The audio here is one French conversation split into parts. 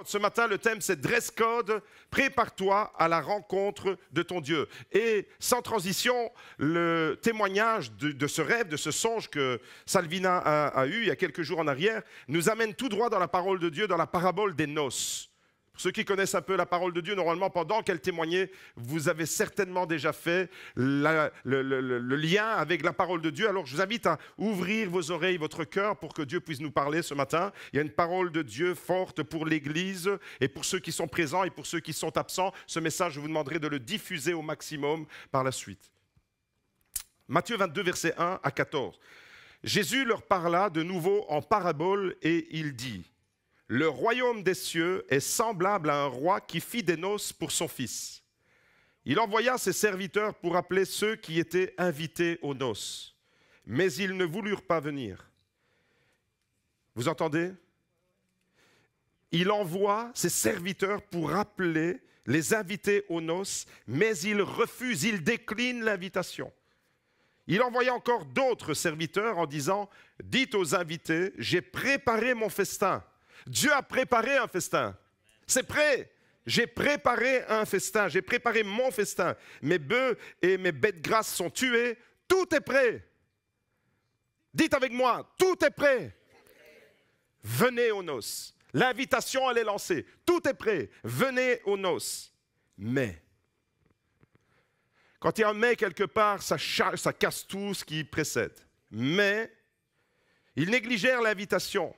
ce matin, le thème, c'est Dress Code. Prépare-toi à la rencontre de ton Dieu. Et sans transition, le témoignage de ce rêve, de ce songe que Salvina a eu il y a quelques jours en arrière, nous amène tout droit dans la parole de Dieu, dans la parabole des noces. Pour ceux qui connaissent un peu la parole de Dieu, normalement, pendant qu'elle témoignait, vous avez certainement déjà fait le lien avec la parole de Dieu. Alors, je vous invite à ouvrir vos oreilles, votre cœur, pour que Dieu puisse nous parler ce matin. Il y a une parole de Dieu forte pour l'Église et pour ceux qui sont présents et pour ceux qui sont absents. Ce message, je vous demanderai de le diffuser au maximum par la suite. Matthieu 22, versets 1 à 14. Jésus leur parla de nouveau en parabole et il dit... Le royaume des cieux est semblable à un roi qui fit des noces pour son fils. Il envoya ses serviteurs pour appeler ceux qui étaient invités aux noces, mais ils ne voulurent pas venir. Vous entendez? Il envoie ses serviteurs pour appeler les invités aux noces, mais ils refusent, ils déclinent l'invitation. Il envoya encore d'autres serviteurs en disant « Dites aux invités, j'ai préparé mon festin. » Dieu a préparé un festin. C'est prêt. J'ai préparé un festin. J'ai préparé mon festin. Mes bœufs et mes bêtes grasses sont tués. Tout est prêt. Dites avec moi, tout est prêt. Venez aux noces. L'invitation, elle est lancée. Tout est prêt. Venez aux noces. Mais, quand il y a un mais quelque part, ça casse tout ce qui précède. Mais, ils négligèrent l'invitation.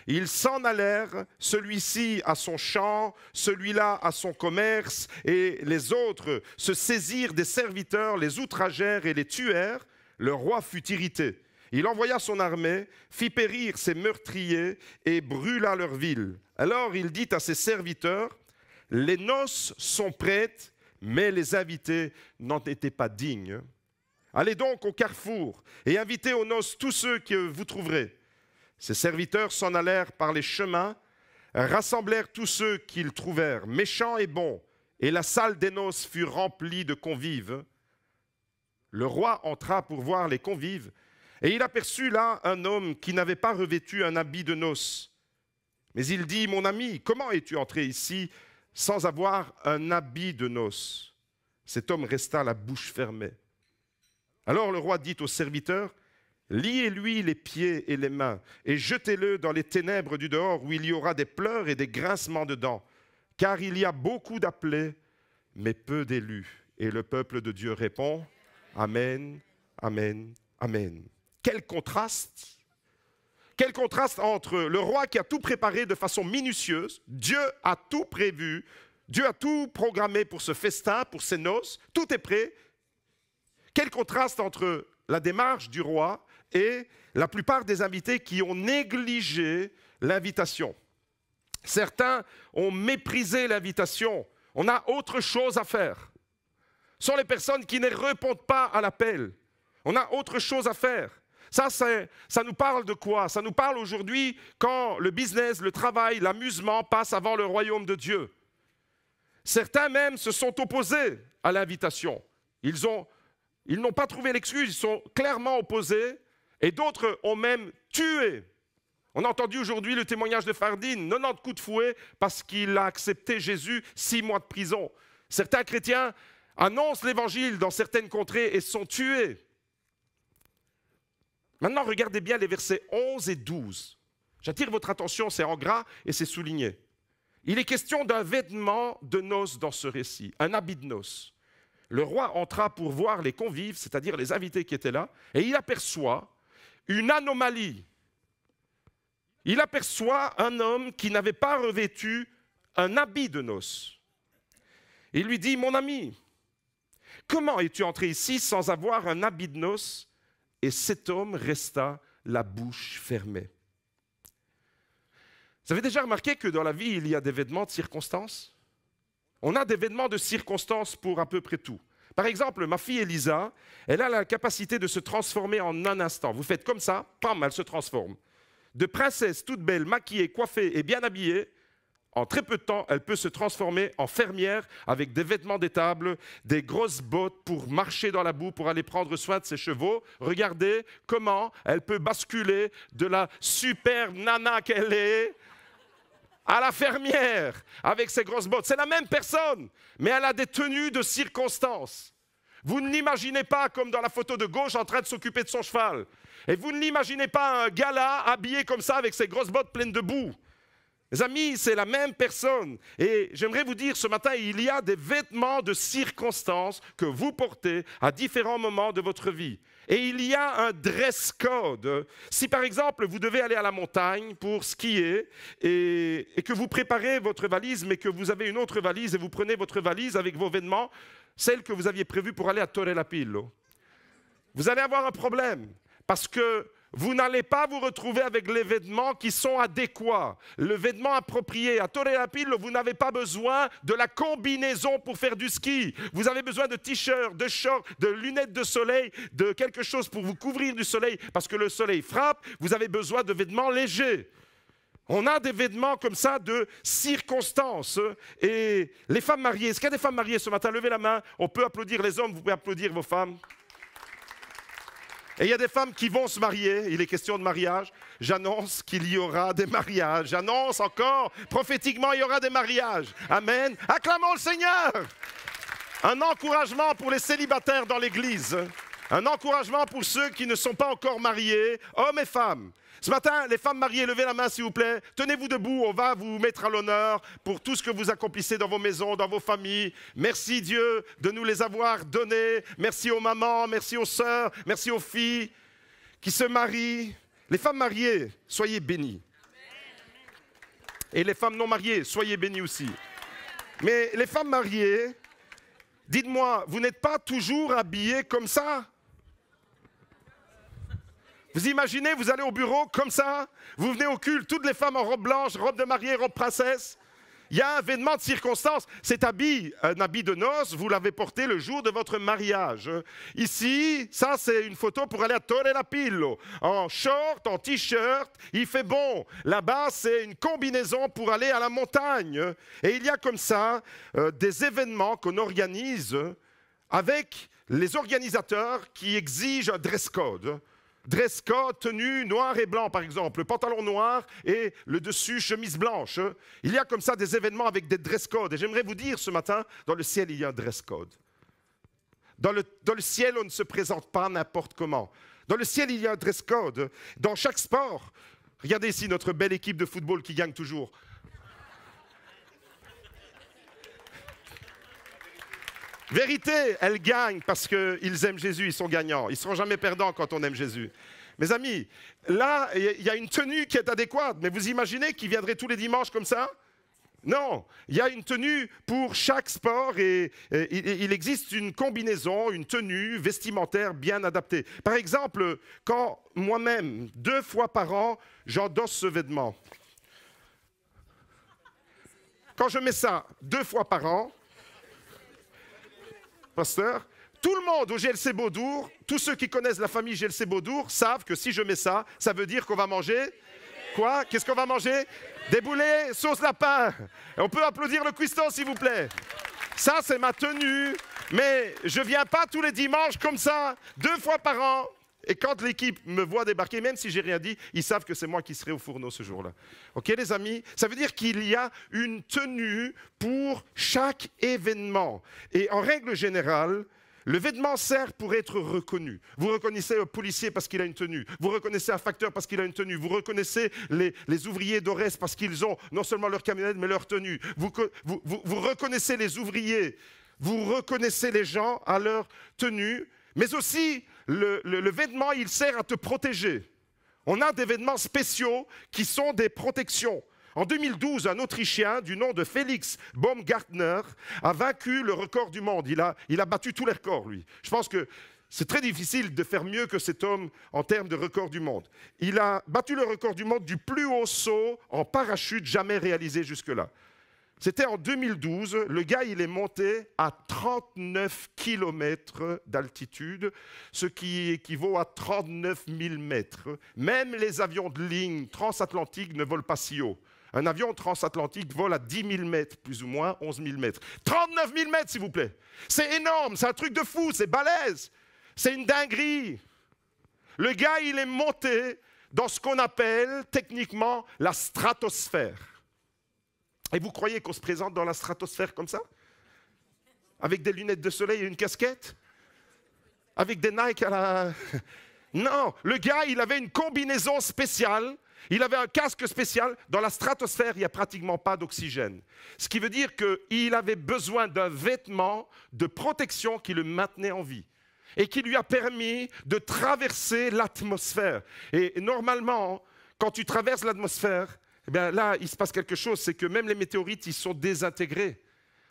Ils s'en allèrent, celui-ci à son champ, celui-là à son commerce, et les autres se saisirent des serviteurs, les outragèrent et les tuèrent. Le roi fut irrité. Il envoya son armée, fit périr ses meurtriers et brûla leur ville. Alors il dit à ses serviteurs, « Les noces sont prêtes, mais les invités n'en étaient pas dignes. Allez donc au carrefour et invitez aux noces tous ceux que vous trouverez. » Ses serviteurs s'en allèrent par les chemins, rassemblèrent tous ceux qu'ils trouvèrent, méchants et bons, et la salle des noces fut remplie de convives. Le roi entra pour voir les convives, et il aperçut là un homme qui n'avait pas revêtu un habit de noces. Mais il dit, « Mon ami, comment es-tu entré ici sans avoir un habit de noces ?» Cet homme resta la bouche fermée. Alors le roi dit aux serviteurs, liez-lui les pieds et les mains et jetez-le dans les ténèbres du dehors où il y aura des pleurs et des grincements de dents, car il y a beaucoup d'appelés, mais peu d'élus. Et le peuple de Dieu répond, Amen, Amen, Amen. Quel contraste! Quel contraste entre le roi qui a tout préparé de façon minutieuse, Dieu a tout prévu, Dieu a tout programmé pour ce festin, pour ces noces, tout est prêt. Quel contraste entre la démarche du roi et la plupart des invités qui ont négligé l'invitation. Certains ont méprisé l'invitation. On a autre chose à faire. Ce sont les personnes qui ne répondent pas à l'appel. On a autre chose à faire. Ça nous parle de quoi? Ça nous parle aujourd'hui quand le business, le travail, l'amusement passent avant le royaume de Dieu. Certains même se sont opposés à l'invitation. Ils n'ont pas trouvé l'excuse, ils sont clairement opposés. Et d'autres ont même tué. On a entendu aujourd'hui le témoignage de Fardine, 90 coups de fouet parce qu'il a accepté Jésus, 6 mois de prison. Certains chrétiens annoncent l'évangile dans certaines contrées et sont tués. Maintenant, regardez bien les versets 11 et 12. J'attire votre attention, c'est en gras et c'est souligné. Il est question d'un vêtement de noces dans ce récit, un habit de noces. Le roi entra pour voir les convives, c'est-à-dire les invités qui étaient là, et il aperçoit une anomalie. Il aperçoit un homme qui n'avait pas revêtu un habit de noces. Il lui dit, « Mon ami, comment es-tu entré ici sans avoir un habit de noces ?» Et cet homme resta la bouche fermée. Vous avez déjà remarqué que dans la vie, il y a des vêtements de circonstance? On a des vêtements de circonstance pour à peu près tout. Par exemple, ma fille Elisa, elle a la capacité de se transformer en un instant. Vous faites comme ça, pam, elle se transforme. De princesse toute belle, maquillée, coiffée et bien habillée, en très peu de temps, elle peut se transformer en fermière avec des vêtements d'étable, des grosses bottes pour marcher dans la boue, pour aller prendre soin de ses chevaux. Regardez comment elle peut basculer de la super nana qu'elle est à la fermière avec ses grosses bottes. C'est la même personne, mais elle a des tenues de circonstance. Vous ne l'imaginez pas comme dans la photo de gauche en train de s'occuper de son cheval. Et vous ne l'imaginez pas un gars-là habillé comme ça avec ses grosses bottes pleines de boue. Mes amis, c'est la même personne. Et j'aimerais vous dire ce matin, il y a des vêtements de circonstance que vous portez à différents moments de votre vie. Et il y a un dress code. Si par exemple vous devez aller à la montagne pour skier et que vous préparez votre valise, mais que vous avez une autre valise et vous prenez votre valise avec vos vêtements, celle que vous aviez prévue pour aller à Torrelapillo, vous allez avoir un problème parce que vous n'allez pas vous retrouver avec les vêtements qui sont adéquats, le vêtement approprié. À Torrelapillo, vous n'avez pas besoin de la combinaison pour faire du ski. Vous avez besoin de t-shirts, de shorts, de lunettes de soleil, de quelque chose pour vous couvrir du soleil parce que le soleil frappe. Vous avez besoin de vêtements légers. On a des vêtements comme ça de circonstances. Et les femmes mariées, est-ce qu'il y a des femmes mariées ce matin? Levez la main. On peut applaudir les hommes, vous pouvez applaudir vos femmes. Et il y a des femmes qui vont se marier, il est question de mariage. J'annonce qu'il y aura des mariages. J'annonce encore, prophétiquement, il y aura des mariages. Amen. Acclamons le Seigneur. Un encouragement pour les célibataires dans l'Église. Un encouragement pour ceux qui ne sont pas encore mariés, hommes et femmes. Ce matin, les femmes mariées, levez la main s'il vous plaît. Tenez-vous debout, on va vous mettre à l'honneur pour tout ce que vous accomplissez dans vos maisons, dans vos familles. Merci Dieu de nous les avoir donnés. Merci aux mamans, merci aux sœurs, merci aux filles qui se marient. Les femmes mariées, soyez bénies. Et les femmes non mariées, soyez bénies aussi. Mais les femmes mariées, dites-moi, vous n'êtes pas toujours habillées comme ça? Vous imaginez, vous allez au bureau comme ça, vous venez au culte, toutes les femmes en robe blanche, robe de mariée, robe princesse. Il y a un vêtement de circonstance. Cet habit, un habit de noces, vous l'avez porté le jour de votre mariage. Ici, ça c'est une photo pour aller à Torrelapillo. En short, en t-shirt, il fait bon. Là-bas, c'est une combinaison pour aller à la montagne. Et il y a comme ça des événements qu'on organise avec les organisateurs qui exigent un dress code. Dress code, tenue noir et blanc par exemple, le pantalon noir et le dessus chemise blanche. Il y a comme ça des événements avec des dress codes. Et j'aimerais vous dire ce matin, dans le ciel il y a un dress code. Dans le ciel on ne se présente pas n'importe comment. Dans le ciel il y a un dress code. Dans chaque sport, regardez ici notre belle équipe de football qui gagne toujours. Vérité, elle gagne parce qu'ils aiment Jésus, ils sont gagnants. Ils ne seront jamais perdants quand on aime Jésus. Mes amis, là, il y a une tenue qui est adéquate. Mais vous imaginez qu'ils viendraient tous les dimanches comme ça? Non, il y a une tenue pour chaque sport et il existe une combinaison, une tenue vestimentaire bien adaptée. Par exemple, quand moi-même, 2 fois par an, j'endosse ce vêtement. Quand je mets ça 2 fois par an, pasteur, tout le monde au GLC Beaudour, tous ceux qui connaissent la famille GLC Beaudour savent que si je mets ça, ça veut dire qu'on va manger quoi? Qu'est-ce qu'on va manger? Des boulets, sauce lapin. On peut applaudir le cuistot s'il vous plaît. Ça c'est ma tenue, mais je ne viens pas tous les dimanches comme ça, 2 fois par an. Et quand l'équipe me voit débarquer, même si j'ai rien dit, ils savent que c'est moi qui serai au fourneau ce jour-là. Ok les amis? Ça veut dire qu'il y a une tenue pour chaque événement. Et en règle générale, le vêtement sert pour être reconnu. Vous reconnaissez un policier parce qu'il a une tenue. Vous reconnaissez un facteur parce qu'il a une tenue. Vous reconnaissez les ouvriers d'Orès parce qu'ils ont non seulement leur camionnette, mais leur tenue. Vous reconnaissez les ouvriers. Vous reconnaissez les gens à leur tenue. Mais aussi, le vêtement, il sert à te protéger. On a des vêtements spéciaux qui sont des protections. En 2012, un Autrichien du nom de Felix Baumgartner a vaincu le record du monde. Il a battu tous les records, lui. Je pense que c'est très difficile de faire mieux que cet homme en termes de record du monde. Il a battu le record du monde du plus haut saut en parachute jamais réalisé jusque-là. C'était en 2012, le gars il est monté à 39 km d'altitude, ce qui équivaut à 39 000 mètres. Même les avions de ligne transatlantiques ne volent pas si haut. Un avion transatlantique vole à 10 000 mètres, plus ou moins 11 000 mètres. 39 000 mètres s'il vous plaît. C'est énorme, c'est un truc de fou, c'est balèze. C'est une dinguerie. Le gars il est monté dans ce qu'on appelle techniquement la stratosphère. Et vous croyez qu'on se présente dans la stratosphère comme ça? Avec des lunettes de soleil et une casquette? Avec des Nike à la... Non, le gars, il avait une combinaison spéciale, il avait un casque spécial. Dans la stratosphère, il n'y a pratiquement pas d'oxygène. Ce qui veut dire qu'il avait besoin d'un vêtement de protection qui le maintenait en vie et qui lui a permis de traverser l'atmosphère. Et normalement, quand tu traverses l'atmosphère, eh bien là, il se passe quelque chose, c'est que même les météorites, ils sont désintégrés.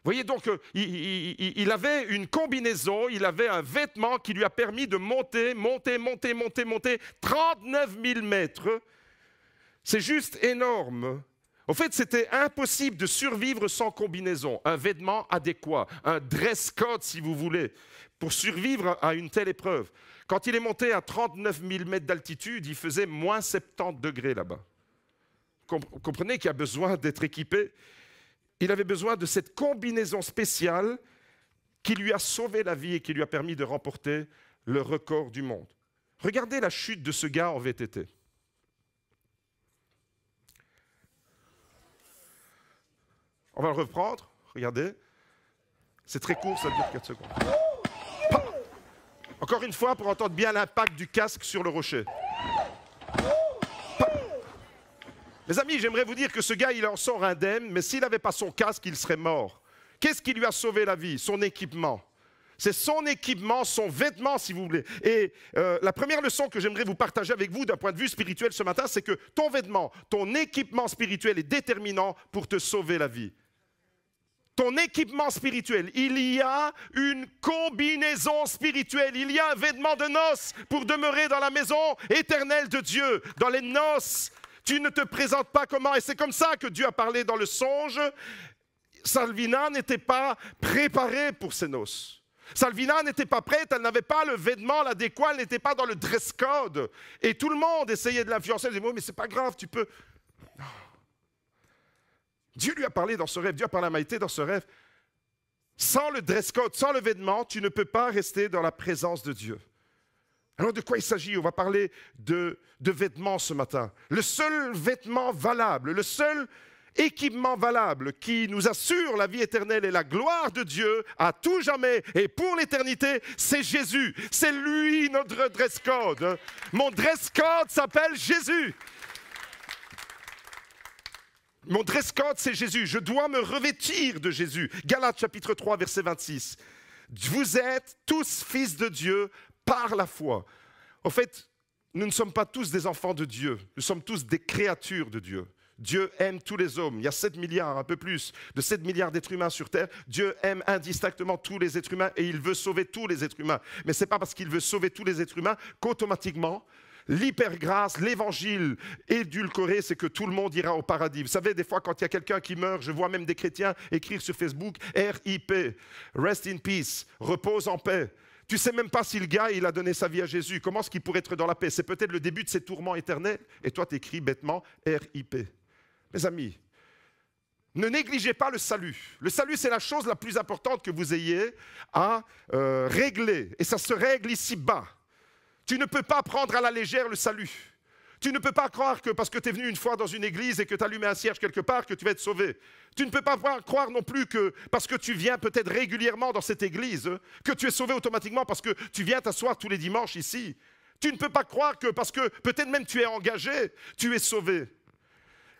Vous voyez, donc, il avait une combinaison, il avait un vêtement qui lui a permis de monter 39 000 mètres. C'est juste énorme. En fait, c'était impossible de survivre sans combinaison, un vêtement adéquat, un dress code, si vous voulez, pour survivre à une telle épreuve. Quand il est monté à 39 000 mètres d'altitude, il faisait moins 70 degrés là-bas. Vous comprenez qu'il a besoin d'être équipé. Il avait besoin de cette combinaison spéciale qui lui a sauvé la vie et qui lui a permis de remporter le record du monde. Regardez la chute de ce gars en VTT. On va le reprendre, regardez. C'est très court, ça dure 4 secondes. Encore une fois, pour entendre bien l'impact du casque sur le rocher. Mes amis, j'aimerais vous dire que ce gars, il en sort indemne, mais s'il n'avait pas son casque, il serait mort. Qu'est-ce qui lui a sauvé la vie? Son équipement. C'est son équipement, son vêtement, si vous voulez. Et la première leçon que j'aimerais vous partager avec vous d'un point de vue spirituel ce matin, c'est que ton vêtement, ton équipement spirituel est déterminant pour te sauver la vie. Ton équipement spirituel, il y a une combinaison spirituelle, il y a un vêtement de noces pour demeurer dans la maison éternelle de Dieu, dans les noces. Tu ne te présentes pas comment, et c'est comme ça que Dieu a parlé dans le songe. Salvina n'était pas préparée pour ses noces. Salvina n'était pas prête, elle n'avait pas le vêtement adéquat, elle n'était pas dans le dress code. Et tout le monde essayait de l'influencer, elle disait, mais c'est pas grave, tu peux... Non. Dieu lui a parlé dans ce rêve, Dieu a parlé à Maïté dans ce rêve. Sans le dress code, sans le vêtement, tu ne peux pas rester dans la présence de Dieu. Alors de quoi il s'agit? On va parler de vêtements ce matin. Le seul vêtement valable, le seul équipement valable qui nous assure la vie éternelle et la gloire de Dieu à tout jamais et pour l'éternité, c'est Jésus. C'est lui notre dress code. Mon dress code s'appelle Jésus. Mon dress code, c'est Jésus. Je dois me revêtir de Jésus. Galates chapitre 3, verset 26. Vous êtes tous fils de Dieu par la foi. En fait, nous ne sommes pas tous des enfants de Dieu. Nous sommes tous des créatures de Dieu. Dieu aime tous les hommes. Il y a 7 milliards, un peu plus, de 7 milliards d'êtres humains sur Terre. Dieu aime indistinctement tous les êtres humains et il veut sauver tous les êtres humains. Mais ce n'est pas parce qu'il veut sauver tous les êtres humains qu'automatiquement, l'hypergrâce, l'évangile édulcoré, c'est que tout le monde ira au paradis. Vous savez, des fois, quand il y a quelqu'un qui meurt, je vois même des chrétiens écrire sur Facebook « RIP »,« Rest in peace »,« Repose en paix ». Tu ne sais même pas si le gars, il a donné sa vie à Jésus. Comment est-ce qu'il pourrait être dans la paix? C'est peut-être le début de ses tourments éternels. Et toi, tu écris bêtement « RIP ». Mes amis, ne négligez pas le salut. Le salut, c'est la chose la plus importante que vous ayez à régler. Et ça se règle ici-bas. Tu ne peux pas prendre à la légère le salut. Tu ne peux pas croire que parce que tu es venu une fois dans une église et que tu as allumé un cierge quelque part, que tu vas être sauvé. Tu ne peux pas croire non plus que parce que tu viens peut-être régulièrement dans cette église, que tu es sauvé automatiquement parce que tu viens t'asseoir tous les dimanches ici. Tu ne peux pas croire que parce que peut-être même tu es engagé, tu es sauvé.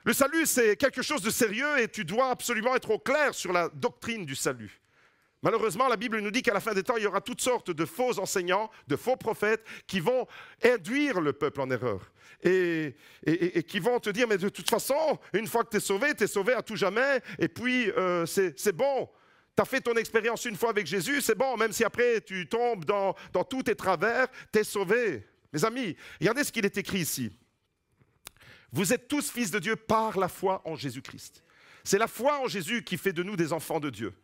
Le salut, c'est quelque chose de sérieux et tu dois absolument être au clair sur la doctrine du salut. Malheureusement, la Bible nous dit qu'à la fin des temps, il y aura toutes sortes de faux enseignants, de faux prophètes qui vont induire le peuple en erreur et qui vont te dire, mais de toute façon, une fois que tu es sauvé à tout jamais et puis c'est bon. Tu as fait ton expérience une fois avec Jésus, c'est bon, même si après tu tombes dans tous tes travers, tu es sauvé. Mes amis, regardez ce qu'il est écrit ici. Vous êtes tous fils de Dieu par la foi en Jésus-Christ. C'est la foi en Jésus qui fait de nous des enfants de Dieu.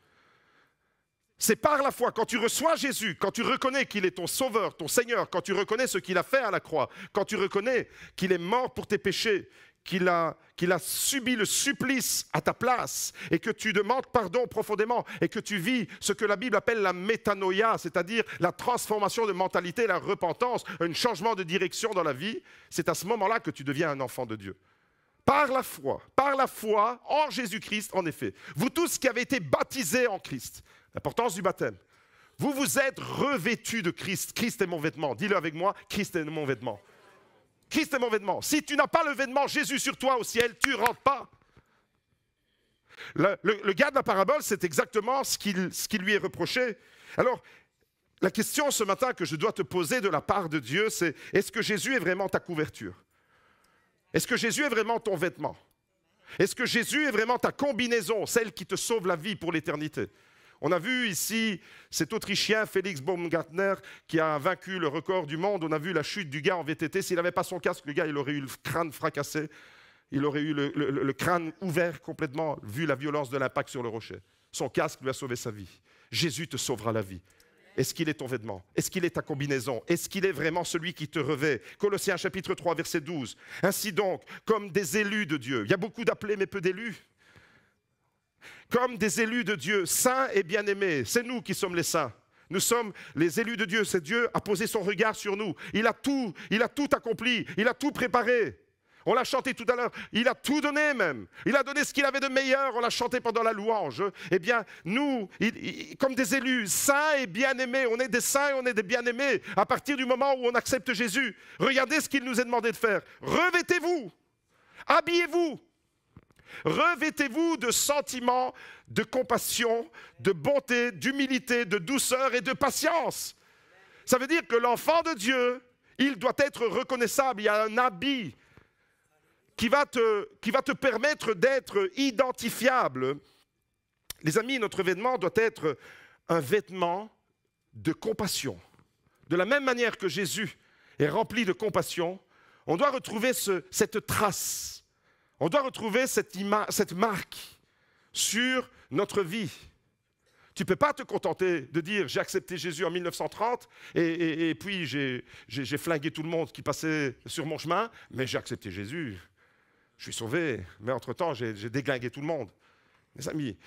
C'est par la foi, quand tu reçois Jésus, quand tu reconnais qu'il est ton sauveur, ton Seigneur, quand tu reconnais ce qu'il a fait à la croix, quand tu reconnais qu'il est mort pour tes péchés, qu'il a subi le supplice à ta place et que tu demandes pardon profondément et que tu vis ce que la Bible appelle la métanoïa, c'est-à-dire la transformation de mentalité, la repentance, un changement de direction dans la vie, c'est à ce moment-là que tu deviens un enfant de Dieu. Par la foi en Jésus-Christ, en effet. Vous tous qui avez été baptisés en Christ, l'importance du baptême, vous vous êtes revêtus de Christ. Christ est mon vêtement. Dis-le avec moi, Christ est mon vêtement. Christ est mon vêtement. Si tu n'as pas le vêtement Jésus sur toi au ciel, tu ne rentres pas. Le gars de la parabole, c'est exactement ce qui lui est reproché. Alors, la question ce matin que je dois te poser de la part de Dieu, c'est est-ce que Jésus est vraiment ta couverture? Est-ce que Jésus est vraiment ton vêtement? Est-ce que Jésus est vraiment ta combinaison, celle qui te sauve la vie pour l'éternité? On a vu ici cet Autrichien Félix Baumgartner qui a vaincu le record du monde. On a vu la chute du gars en VTT. S'il n'avait pas son casque, le gars, il aurait eu le crâne fracassé. Il aurait eu le crâne ouvert complètement, vu la violence de l'impact sur le rocher. Son casque lui a sauvé sa vie. Jésus te sauvera la vie. Est-ce qu'il est ton vêtement? Est-ce qu'il est ta combinaison? Est-ce qu'il est vraiment celui qui te revêt? Colossiens chapitre 3, verset 12. Ainsi donc, comme des élus de Dieu. Il y a beaucoup d'appelés, mais peu d'élus. Comme des élus de Dieu, saints et bien-aimés. C'est nous qui sommes les saints. Nous sommes les élus de Dieu. C'est Dieu a posé son regard sur nous. Il a tout accompli. Il a tout préparé. On l'a chanté tout à l'heure. Il a tout donné même. Il a donné ce qu'il avait de meilleur. On l'a chanté pendant la louange. Eh bien, nous, comme des élus, saints et bien-aimés, on est des saints et on est des bien-aimés à partir du moment où on accepte Jésus. Regardez ce qu'il nous est demandé de faire. Revêtez-vous. Habillez-vous. Revêtez-vous de sentiments de compassion, de bonté, d'humilité, de douceur et de patience. Ça veut dire que l'enfant de Dieu, il doit être reconnaissable. Il y a un habit qui va te permettre d'être identifiable. Les amis, notre vêtement doit être un vêtement de compassion. De la même manière que Jésus est rempli de compassion, on doit retrouver cette trace. On doit retrouver cette marque sur notre vie. Tu ne peux pas te contenter de dire « j'ai accepté Jésus en 1930 et puis j'ai flingué tout le monde qui passait sur mon chemin, mais j'ai accepté Jésus, je suis sauvé, mais entre-temps j'ai déglingué tout le monde. » Mes amis,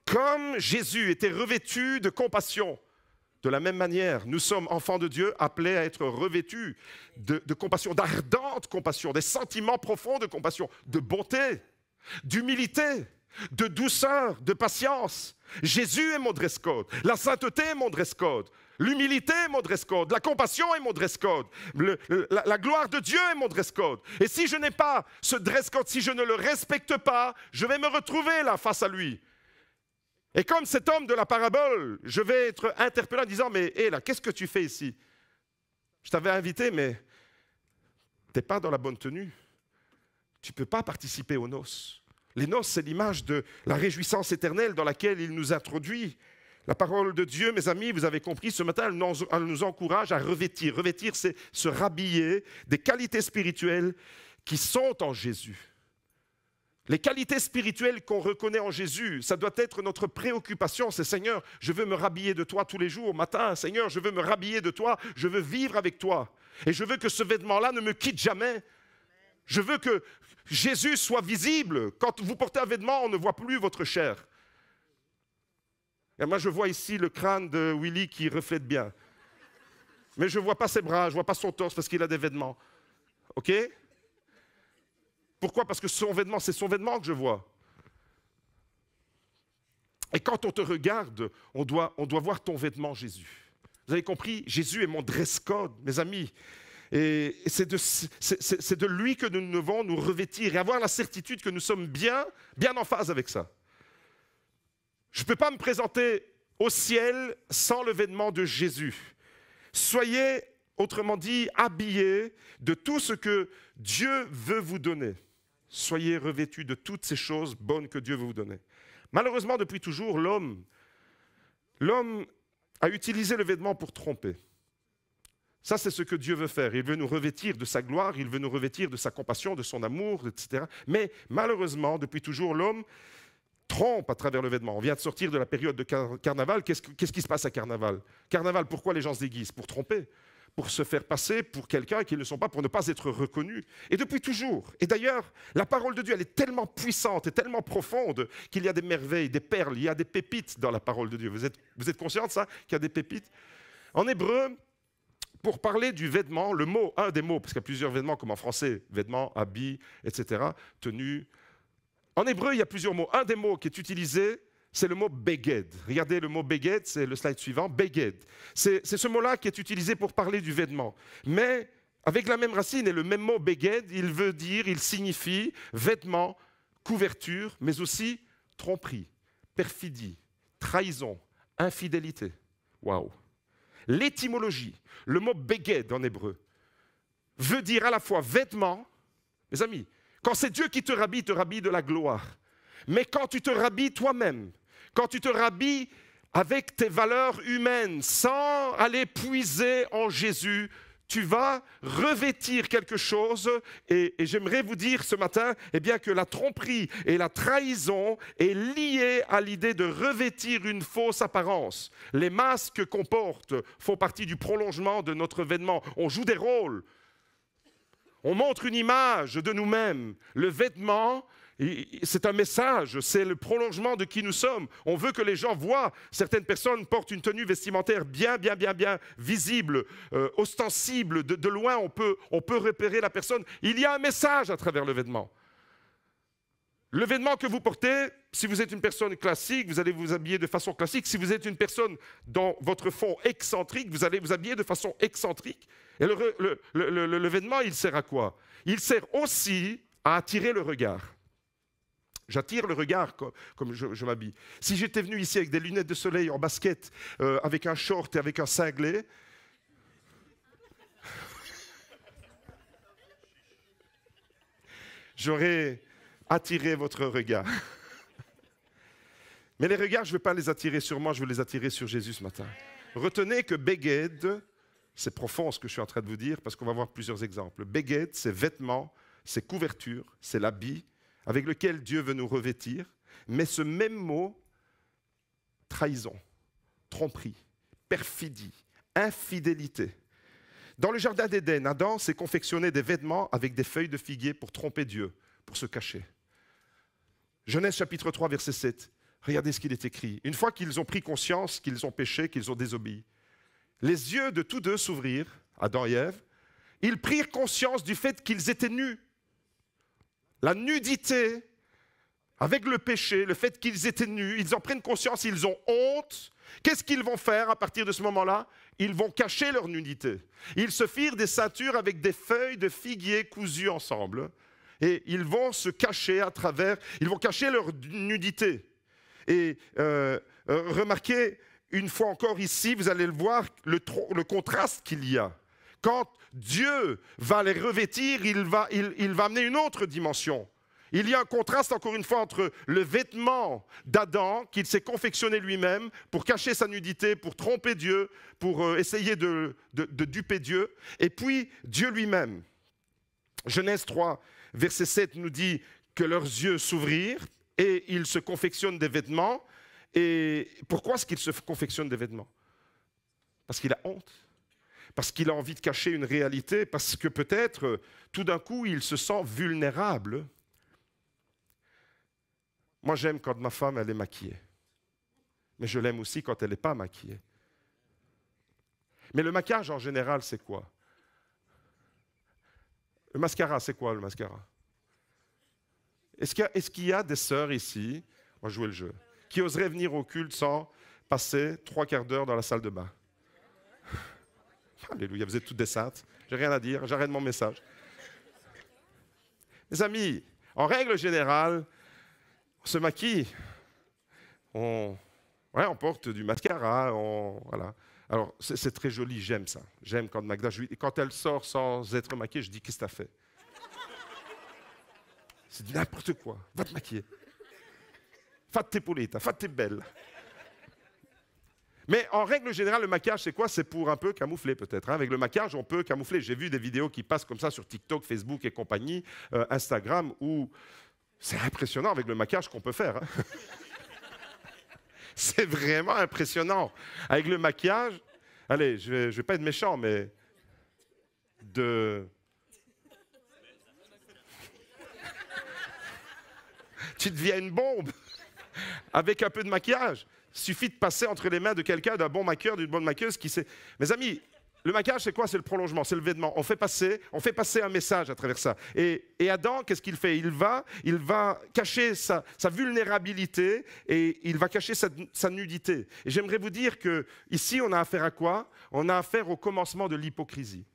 comme Jésus était revêtu de compassion, de la même manière, nous sommes enfants de Dieu appelés à être revêtus de compassion, d'ardente compassion, des sentiments profonds de compassion, de bonté, d'humilité, de douceur, de patience. Jésus est mon dress code, la sainteté est mon dress code, l'humilité est mon dress code, la compassion est mon dress code, la gloire de Dieu est mon dress code. Et si je n'ai pas ce dress code, si je ne le respecte pas, je vais me retrouver là face à lui. Et comme cet homme de la parabole, je vais être interpellé en disant « Mais hé là, qu'est-ce que tu fais ici? Je t'avais invité, mais tu n'es pas dans la bonne tenue. Tu ne peux pas participer aux noces. » Les noces, c'est l'image de la réjouissance éternelle dans laquelle il nous introduit. La parole de Dieu, mes amis, vous avez compris, ce matin, elle nous encourage à revêtir. Revêtir, c'est se rhabiller des qualités spirituelles qui sont en Jésus. Les qualités spirituelles qu'on reconnaît en Jésus, ça doit être notre préoccupation. C'est Seigneur, je veux me rhabiller de toi tous les jours, matin. Seigneur, je veux me rhabiller de toi, je veux vivre avec toi. Et je veux que ce vêtement-là ne me quitte jamais. Je veux que Jésus soit visible. Quand vous portez un vêtement, on ne voit plus votre chair. Et moi, je vois ici le crâne de Willy qui reflète bien. Mais je ne vois pas ses bras, je ne vois pas son torse parce qu'il a des vêtements. OK ? Pourquoi? Parce que son vêtement, c'est son vêtement que je vois. Et quand on te regarde, on doit voir ton vêtement, Jésus. Vous avez compris? Jésus est mon dress code, mes amis. Et c'est de lui que nous devons nous revêtir et avoir la certitude que nous sommes bien en phase avec ça. Je ne peux pas me présenter au ciel sans le vêtement de Jésus. Soyez, autrement dit, habillés de tout ce que Dieu veut vous donner. Soyez revêtus de toutes ces choses bonnes que Dieu veut vous donner. Malheureusement, depuis toujours, l'homme a utilisé le vêtement pour tromper. Ça, c'est ce que Dieu veut faire. Il veut nous revêtir de sa gloire, il veut nous revêtir de sa compassion, de son amour, etc. Mais malheureusement, depuis toujours, l'homme trompe à travers le vêtement. On vient de sortir de la période de carnaval. Qu'est-ce qui se passe à carnaval? Carnaval, pourquoi les gens se déguisent? Pour tromper, pour se faire passer pour quelqu'un qu'ils ne sont pas, pour ne pas être reconnus. Et depuis toujours. Et d'ailleurs, la parole de Dieu, elle est tellement puissante et tellement profonde qu'il y a des merveilles, des perles, il y a des pépites dans la parole de Dieu. Vous êtes conscient de ça, qu'il y a des pépites? En hébreu, pour parler du vêtement, le mot, un des mots, parce qu'il y a plusieurs vêtements, comme en français, vêtements, habits, etc., tenue. En hébreu, il y a plusieurs mots. Un des mots qui est utilisé, c'est le mot beged. Regardez le mot beged, c'est le slide suivant, beged. C'est ce mot-là qui est utilisé pour parler du vêtement. Mais avec la même racine et le même mot beged, il signifie vêtement, couverture, mais aussi tromperie, perfidie, trahison, infidélité. Waouh! L'étymologie, le mot beged en hébreu, veut dire à la fois vêtement, mes amis, quand c'est Dieu qui te rhabille de la gloire. Mais quand tu te rhabilles toi-même, quand tu te rhabilles avec tes valeurs humaines, sans aller puiser en Jésus, tu vas revêtir quelque chose. Et j'aimerais vous dire ce matin que la tromperie et la trahison est liée à l'idée de revêtir une fausse apparence. Les masques qu'on porte font partie du prolongement de notre vêtement. On joue des rôles. On montre une image de nous-mêmes. Le vêtement, c'est un message, c'est le prolongement de qui nous sommes. On veut que les gens voient. Certaines personnes portent une tenue vestimentaire bien visible, ostensible. De loin, on peut repérer la personne. Il y a un message à travers le vêtement. Le vêtement que vous portez, si vous êtes une personne classique, vous allez vous habiller de façon classique. Si vous êtes une personne dans votre fond excentrique, vous allez vous habiller de façon excentrique. Et le vêtement, il sert à quoi? Il sert aussi à attirer le regard. J'attire le regard comme je m'habille. Si j'étais venu ici avec des lunettes de soleil, en basket, avec un short et avec un cinglé, j'aurais attiré votre regard. Mais les regards, je ne veux pas les attirer sur moi, je veux les attirer sur Jésus ce matin. Retenez que beged, c'est profond ce que je suis en train de vous dire, parce qu'on va voir plusieurs exemples. Beged, c'est vêtements, c'est couverture, c'est l'habit avec lequel Dieu veut nous revêtir. Mais ce même mot, trahison, tromperie, perfidie, infidélité. Dans le jardin d'Éden, Adam s'est confectionné des vêtements avec des feuilles de figuier pour tromper Dieu, pour se cacher. Genèse chapitre 3, verset 7. Regardez ce qu'il est écrit. Une fois qu'ils ont pris conscience qu'ils ont péché, qu'ils ont désobéi, les yeux de tous deux s'ouvrirent, Adam et Ève. Ils prirent conscience du fait qu'ils étaient nus. La nudité, avec le péché, le fait qu'ils étaient nus, ils en prennent conscience, ils ont honte. Qu'est-ce qu'ils vont faire à partir de ce moment-là? Ils vont cacher leur nudité. Ils se firent des ceintures avec des feuilles de figuier cousues ensemble. Et ils vont se cacher ils vont cacher leur nudité. Et remarquez, une fois encore ici, vous allez le voir, le contraste qu'il y a. Quand Dieu va les revêtir, il va amener une autre dimension. Il y a un contraste, encore une fois, entre le vêtement d'Adam, qu'il s'est confectionné lui-même pour cacher sa nudité, pour tromper Dieu, pour essayer de duper Dieu, et puis Dieu lui-même. Genèse 3, verset 7 nous dit que leurs yeux s'ouvrirent et ils se confectionnent des vêtements. Et pourquoi est-ce qu'il se confectionne des vêtements? Parce qu'il a honte. Parce qu'il a envie de cacher une réalité. Parce que peut-être, tout d'un coup, il se sent vulnérable. Moi, j'aime quand ma femme, elle est maquillée. Mais je l'aime aussi quand elle n'est pas maquillée. Mais le maquillage, en général, c'est quoi? Le mascara, c'est quoi le mascara? Est-ce qu'il y a des sœurs ici, on va jouer le jeu, qui oseraient venir au culte sans passer 3/4 d'heure dans la salle de bain? Alléluia, vous êtes toutes des saintes. J'ai rien à dire, j'arrête mon message. Mes amis, en règle générale, on se maquille. On porte du mascara. Voilà. Alors, c'est très joli, j'aime ça. J'aime quand Magda, quand elle sort sans être maquillée, je dis, qu'est-ce que t'as fait? C'est n'importe quoi. Va te maquiller. Fate pulita, fate belle. Mais en règle générale, le maquillage, c'est quoi? C'est pour un peu camoufler peut-être. Avec le maquillage, on peut camoufler. J'ai vu des vidéos qui passent comme ça sur TikTok, Facebook et compagnie, Instagram, où c'est impressionnant avec le maquillage qu'on peut faire. Hein. C'est vraiment impressionnant. Avec le maquillage, allez, je vais pas être méchant, mais tu deviens une bombe avec un peu de maquillage. Il suffit de passer entre les mains de quelqu'un, d'un bon maquilleur, d'une bonne maquilleuse qui sait. Mes amis, Le maquillage, c'est quoi? C'est le prolongement, c'est le vêtement. On fait passer un message à travers ça. Et Adam, qu'est-ce qu'il fait? Il va cacher sa vulnérabilité et il va cacher sa nudité. Et j'aimerais vous dire qu'ici, on a affaire à quoi? On a affaire au commencement de l'hypocrisie.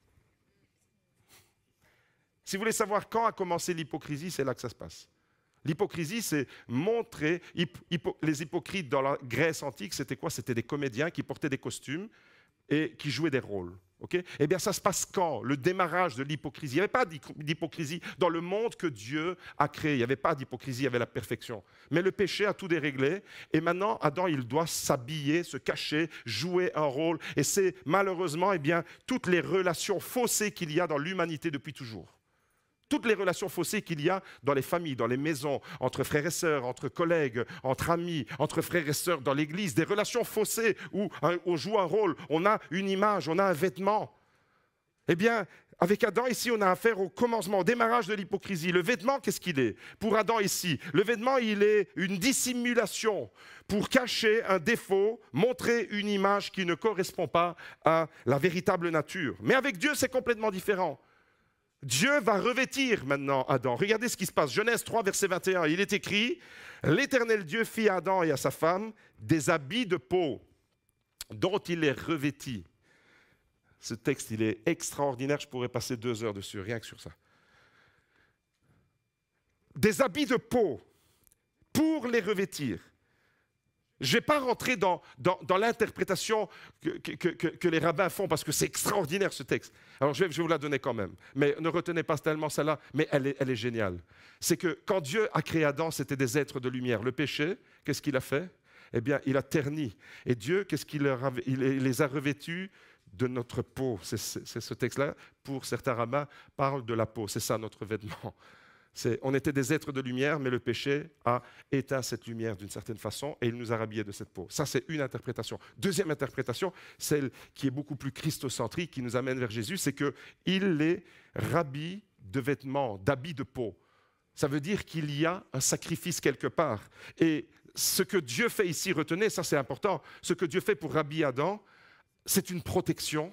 Si vous voulez savoir quand a commencé l'hypocrisie, c'est là que ça se passe. L'hypocrisie, c'est montrer... Les hypocrites dans la Grèce antique, c'était quoi? C'était des comédiens qui portaient des costumes et qui jouaient des rôles. Okay? Eh bien, ça se passe quand? Le démarrage de l'hypocrisie. Il n'y avait pas d'hypocrisie dans le monde que Dieu a créé. Il n'y avait pas d'hypocrisie, il y avait la perfection. Mais le péché a tout déréglé. Et maintenant, Adam, il doit s'habiller, se cacher, jouer un rôle. Et c'est malheureusement, eh bien, toutes les relations faussées qu'il y a dans l'humanité depuis toujours. Toutes les relations faussées qu'il y a dans les familles, dans les maisons, entre frères et sœurs, entre collègues, entre amis, entre frères et sœurs dans l'église, des relations faussées où on joue un rôle, on a une image, on a un vêtement. Eh bien, avec Adam, ici, on a affaire au commencement, au démarrage de l'hypocrisie. Le vêtement, qu'est-ce qu'il est? Pour Adam, ici, le vêtement, il est une dissimulation pour cacher un défaut, montrer une image qui ne correspond pas à la véritable nature. Mais avec Dieu, c'est complètement différent. Dieu va revêtir maintenant Adam. Regardez ce qui se passe. Genèse 3, verset 21. Il est écrit, « L'Éternel Dieu fit à Adam et à sa femme des habits de peau dont il les revêtit. » Ce texte, il est extraordinaire. Je pourrais passer 2 heures dessus, rien que sur ça. Des habits de peau pour les revêtir. Je ne vais pas rentrer dans l'interprétation que les rabbins font parce que c'est extraordinaire ce texte. Alors je vais vous la donner quand même. Mais ne retenez pas tellement celle-là, mais elle est géniale. C'est que quand Dieu a créé Adam, c'était des êtres de lumière. Le péché, qu'est-ce qu'il a fait? Eh bien, il a terni. Et Dieu, qu'est-ce qu'il il les a revêtus de notre peau. C'est ce texte-là, pour certains rabbins, parle de la peau. C'est ça notre vêtement. On était des êtres de lumière, mais le péché a éteint cette lumière d'une certaine façon et il nous a rhabillés de cette peau. Ça, c'est une interprétation. Deuxième interprétation, celle qui est beaucoup plus christocentrique, qui nous amène vers Jésus, c'est qu'il les rhabille de vêtements, d'habits de peau. Ça veut dire qu'il y a un sacrifice quelque part. Et ce que Dieu fait ici, retenez, ça c'est important, ce que Dieu fait pour rhabiller Adam, c'est une protection.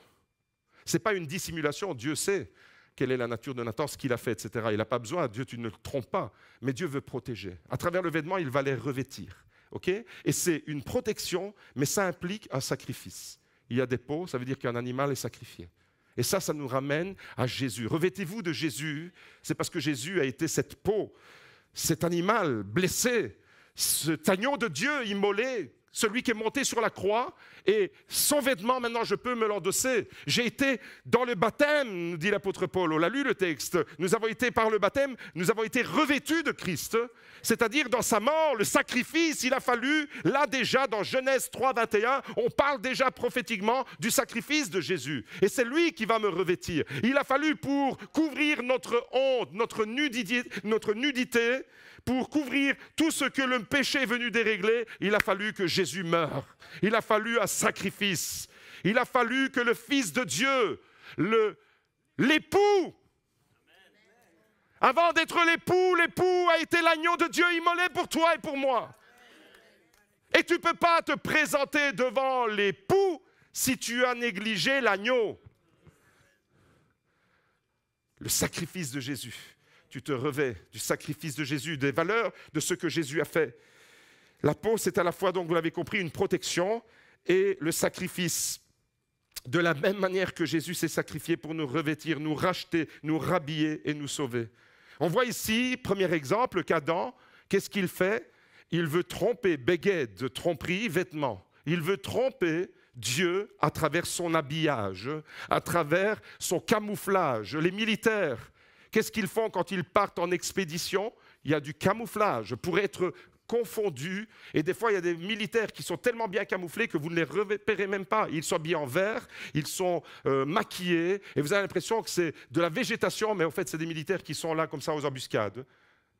Ce n'est pas une dissimulation, Dieu sait quelle est la nature de Nathan, ce qu'il a fait, etc. Il n'a pas besoin, Dieu, tu ne le trompes pas, mais Dieu veut protéger. À travers le vêtement, il va les revêtir. Okay? Et c'est une protection, mais ça implique un sacrifice. Il y a des peaux, ça veut dire qu'un animal est sacrifié. Et ça nous ramène à Jésus. Revêtez-vous de Jésus, c'est parce que Jésus a été cette peau, cet animal blessé, cet agneau de Dieu immolé, celui qui est monté sur la croix, et son vêtement, maintenant, je peux me l'endosser. J'ai été dans le baptême, nous dit l'apôtre Paul, on l'a lu le texte. Nous avons été par le baptême, nous avons été revêtus de Christ, c'est-à-dire dans sa mort, le sacrifice, il a fallu, là déjà, dans Genèse 3, 21, on parle déjà prophétiquement du sacrifice de Jésus. Et c'est lui qui va me revêtir. Il a fallu pour couvrir notre honte, notre nudité, pour couvrir tout ce que le péché est venu dérégler, il a fallu que Jésus meure. Il a fallu un sacrifice. Il a fallu que le Fils de Dieu, l'époux, avant d'être l'époux a été l'agneau de Dieu immolé pour toi et pour moi. Et tu ne peux pas te présenter devant l'époux si tu as négligé l'agneau. Le sacrifice de Jésus. Tu te revêts du sacrifice de Jésus, des valeurs de ce que Jésus a fait. La peau, c'est à la fois, donc vous l'avez compris, une protection et le sacrifice. De la même manière que Jésus s'est sacrifié pour nous revêtir, nous racheter, nous rhabiller et nous sauver. On voit ici, premier exemple, qu'Adam, qu'est-ce qu'il fait? Il veut tromper, beged, tromperie, vêtements. Il veut tromper Dieu à travers son habillage, à travers son camouflage. Les militaires, qu'est-ce qu'ils font quand ils partent en expédition? Il y a du camouflage pour être confondus. Et des fois, il y a des militaires qui sont tellement bien camouflés que vous ne les repérez même pas. Ils sont habillés en vert, ils sont maquillés, et vous avez l'impression que c'est de la végétation, mais en fait, c'est des militaires qui sont là comme ça aux embuscades.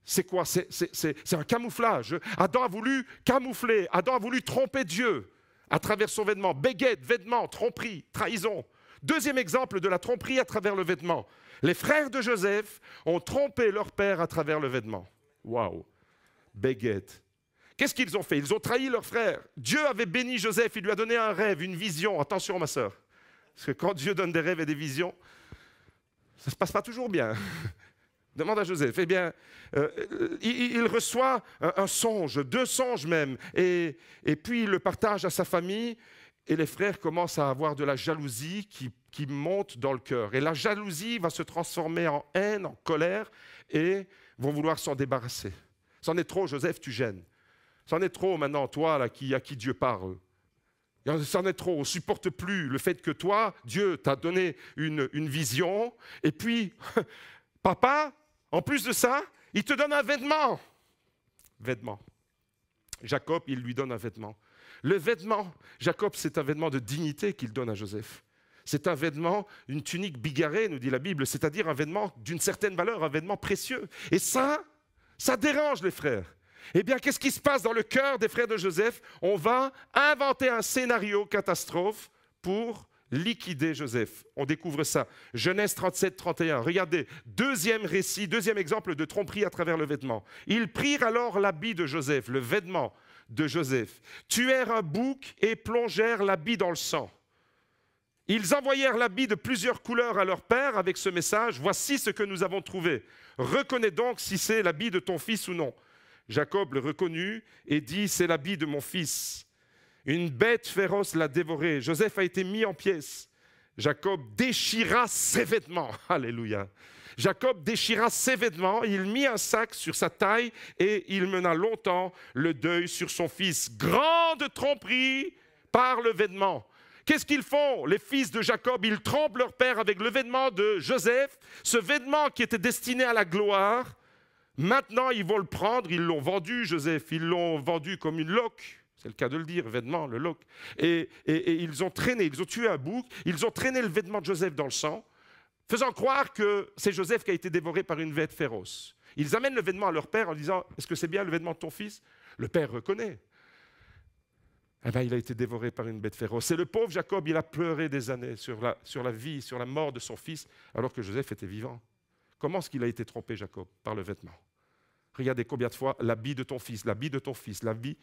C'est quoi? C'est un camouflage. Adam a voulu camoufler, Adam a voulu tromper Dieu à travers son vêtement. Beged, vêtement, tromperie, trahison. Deuxième exemple de la tromperie à travers le vêtement. Les frères de Joseph ont trompé leur père à travers le vêtement. Waouh! Beged. Qu'est-ce qu'ils ont fait? Ils ont trahi leur frère. Dieu avait béni Joseph, il lui a donné un rêve, une vision. Attention, ma sœur. Parce que quand Dieu donne des rêves et des visions, ça ne se passe pas toujours bien. Demande à Joseph. Eh bien, il reçoit un songe, 2 songes même, et puis il le partage à sa famille, et les frères commencent à avoir de la jalousie qui monte dans le cœur. Et la jalousie va se transformer en haine, en colère, et vont vouloir s'en débarrasser. C'en est trop, Joseph, tu gênes. C'en est trop maintenant, toi, là, à qui Dieu parle. C'en est trop, on ne supporte plus le fait que toi, Dieu t'a donné une vision, et puis, papa, en plus de ça, il te donne un vêtement. Vêtement. Jacob, il lui donne un vêtement. Le vêtement, Jacob, c'est un vêtement de dignité qu'il donne à Joseph. C'est un vêtement, une tunique bigarrée, nous dit la Bible, c'est-à-dire un vêtement d'une certaine valeur, un vêtement précieux. Et ça dérange les frères. Eh bien, qu'est-ce qui se passe dans le cœur des frères de Joseph? On va inventer un scénario catastrophe pour liquider Joseph. On découvre ça. Genèse 37, 31. Regardez, deuxième récit, deuxième exemple de tromperie à travers le vêtement. Ils prirent alors l'habit de Joseph, le vêtement de Joseph, tuèrent un bouc et plongèrent l'habit dans le sang. Ils envoyèrent l'habit de plusieurs couleurs à leur père avec ce message: voici ce que nous avons trouvé. Reconnais donc si c'est l'habit de ton fils ou non. Jacob le reconnut et dit: c'est l'habit de mon fils. Une bête féroce l'a dévoré. Joseph a été mis en pièces. Jacob déchira ses vêtements. Alléluia. Jacob déchira ses vêtements, il mit un sac sur sa taille et il mena longtemps le deuil sur son fils. Grande tromperie par le vêtement. Qu'est-ce qu'ils font, les fils de Jacob? Ils trompent leur père avec le vêtement de Joseph, ce vêtement qui était destiné à la gloire. Maintenant, ils vont le prendre, ils l'ont vendu, Joseph, ils l'ont vendu comme une loque. C'est le cas de le dire, vêtement, le loque. Et ils ont traîné, ils ont tué un bouc, ils ont traîné le vêtement de Joseph dans le sang, faisant croire que c'est Joseph qui a été dévoré par une bête féroce. Ils amènent le vêtement à leur père en disant: est-ce que c'est bien le vêtement de ton fils? Le père reconnaît. Eh bien, il a été dévoré par une bête féroce. Et le pauvre Jacob, il a pleuré des années sur la vie, sur la mort de son fils, alors que Joseph était vivant. Comment est-ce qu'il a été trompé, Jacob? Par le vêtement. Regardez combien de fois: l'habit de ton fils, l'habit de ton fils, l'habit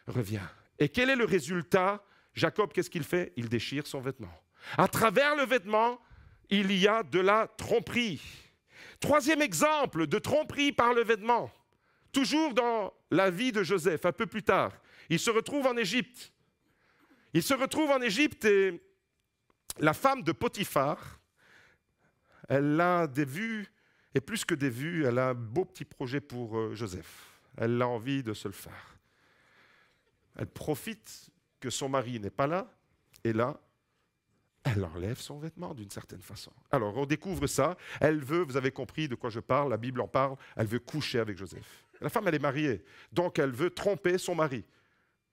revient. Et quel est le résultat? Jacob, qu'est-ce qu'il fait? Il déchire son vêtement. À travers le vêtement, il y a de la tromperie. Troisième exemple de tromperie par le vêtement. Toujours dans la vie de Joseph, un peu plus tard, il se retrouve en Égypte. Il se retrouve en Égypte et la femme de Potiphar, elle a des vues, et plus que des vues, elle a un beau petit projet pour Joseph. Elle a envie de se le faire. Elle profite que son mari n'est pas là, et là, elle enlève son vêtement d'une certaine façon. Alors, on découvre ça. Elle veut, vous avez compris de quoi je parle, la Bible en parle, elle veut coucher avec Joseph. La femme, elle est mariée, donc elle veut tromper son mari.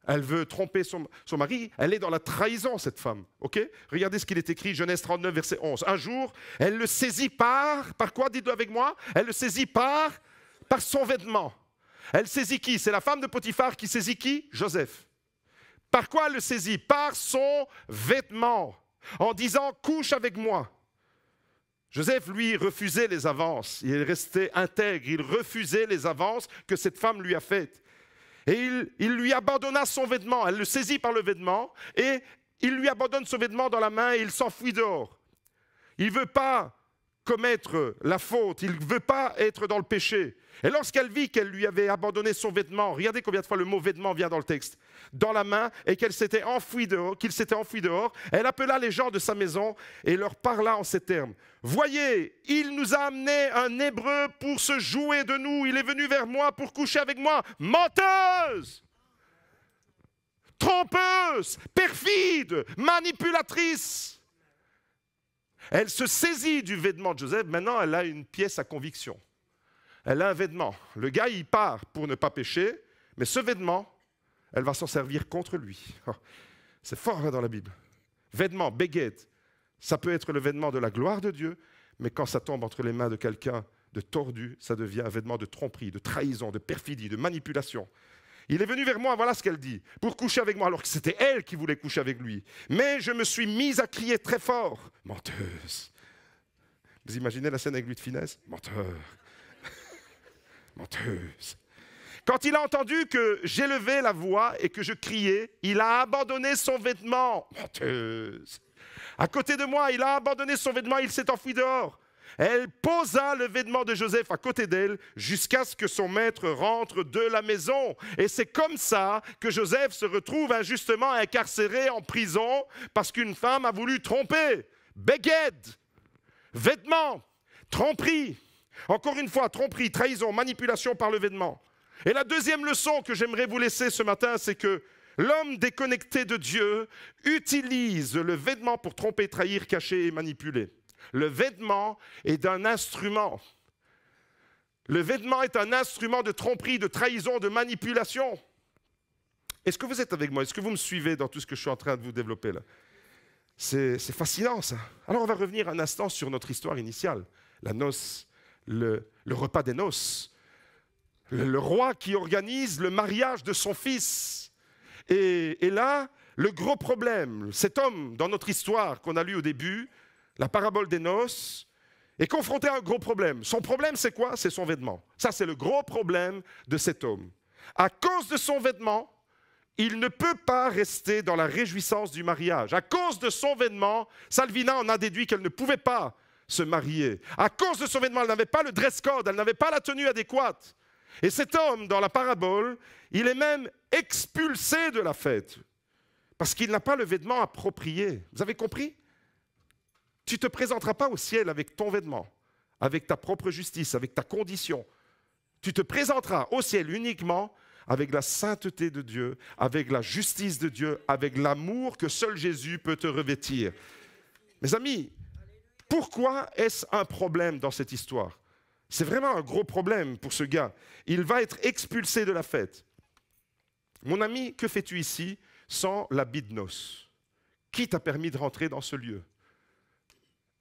Elle veut tromper son mari. Elle est dans la trahison, cette femme. Okay? Regardez ce qu'il est écrit, Genèse 39, verset 11. Un jour, elle le saisit par quoi, dites-le avec moi? Elle le saisit par son vêtement. Elle saisit qui? C'est la femme de Potiphar qui saisit qui? Joseph. Par quoi elle le saisit? Par son vêtement. En disant: couche avec moi. Joseph, lui, refusait les avances. Il restait intègre. Il refusait les avances que cette femme lui a faites. Et il lui abandonna son vêtement. Elle le saisit par le vêtement et il lui abandonne son vêtement dans la main et il s'enfuit dehors. Il ne veut pas commettre la faute, il ne veut pas être dans le péché. Et lorsqu'elle vit qu'elle lui avait abandonné son vêtement, regardez combien de fois le mot vêtement vient dans le texte, dans la main, et qu'il s'était enfui dehors, elle appela les gens de sa maison et leur parla en ces termes: voyez, il nous a amené un Hébreu pour se jouer de nous, il est venu vers moi pour coucher avec moi. Menteuse, trompeuse, perfide, manipulatrice. Elle se saisit du vêtement de Joseph. Maintenant, elle a une pièce à conviction. Elle a un vêtement. Le gars, il part pour ne pas pécher, mais ce vêtement, elle va s'en servir contre lui. Oh, c'est fort là, dans la Bible. Vêtement, beged, ça peut être le vêtement de la gloire de Dieu, mais quand ça tombe entre les mains de quelqu'un de tordu, ça devient un vêtement de tromperie, de trahison, de perfidie, de manipulation. Il est venu vers moi, voilà ce qu'elle dit, pour coucher avec moi, alors que c'était elle qui voulait coucher avec lui. Mais je me suis mise à crier très fort. Menteuse. Vous imaginez la scène avec lui de finesse? Menteur. Menteuse. Quand il a entendu que j'élevais la voix et que je criais, il a abandonné son vêtement. Menteuse. À côté de moi, il a abandonné son vêtement, il s'est enfui dehors. Elle posa le vêtement de Joseph à côté d'elle jusqu'à ce que son maître rentre de la maison. Et c'est comme ça que Joseph se retrouve injustement incarcéré en prison parce qu'une femme a voulu tromper. Beged, vêtements, tromperie. Encore une fois, tromperie, trahison, manipulation par le vêtement. Et la deuxième leçon que j'aimerais vous laisser ce matin, c'est que l'homme déconnecté de Dieu utilise le vêtement pour tromper, trahir, cacher et manipuler. Le vêtement est un instrument. Le vêtement est un instrument de tromperie, de trahison, de manipulation. Est-ce que vous êtes avec moi? Est-ce que vous me suivez dans tout ce que je suis en train de vous développer là? C'est fascinant ça. Alors on va revenir un instant sur notre histoire initiale. La noce, le repas des noces. Le roi qui organise le mariage de son fils. Et là, le gros problème, cet homme dans notre histoire qu'on a lu au début, la parabole des noces, est confronté à un gros problème. Son problème, c'est quoi? C'est son vêtement. Ça, c'est le gros problème de cet homme. À cause de son vêtement, il ne peut pas rester dans la réjouissance du mariage. À cause de son vêtement, Salvina en a déduit qu'elle ne pouvait pas se marier. À cause de son vêtement, elle n'avait pas le dress code, elle n'avait pas la tenue adéquate. Et cet homme, dans la parabole, il est même expulsé de la fête parce qu'il n'a pas le vêtement approprié. Vous avez compris? Tu ne te présenteras pas au ciel avec ton vêtement, avec ta propre justice, avec ta condition. Tu te présenteras au ciel uniquement avec la sainteté de Dieu, avec la justice de Dieu, avec l'amour que seul Jésus peut te revêtir. Mes amis, pourquoi est-ce un problème dans cette histoire? C'est vraiment un gros problème pour ce gars. Il va être expulsé de la fête. Mon ami, que fais-tu ici sans l'habit de noces? Qui t'a permis de rentrer dans ce lieu?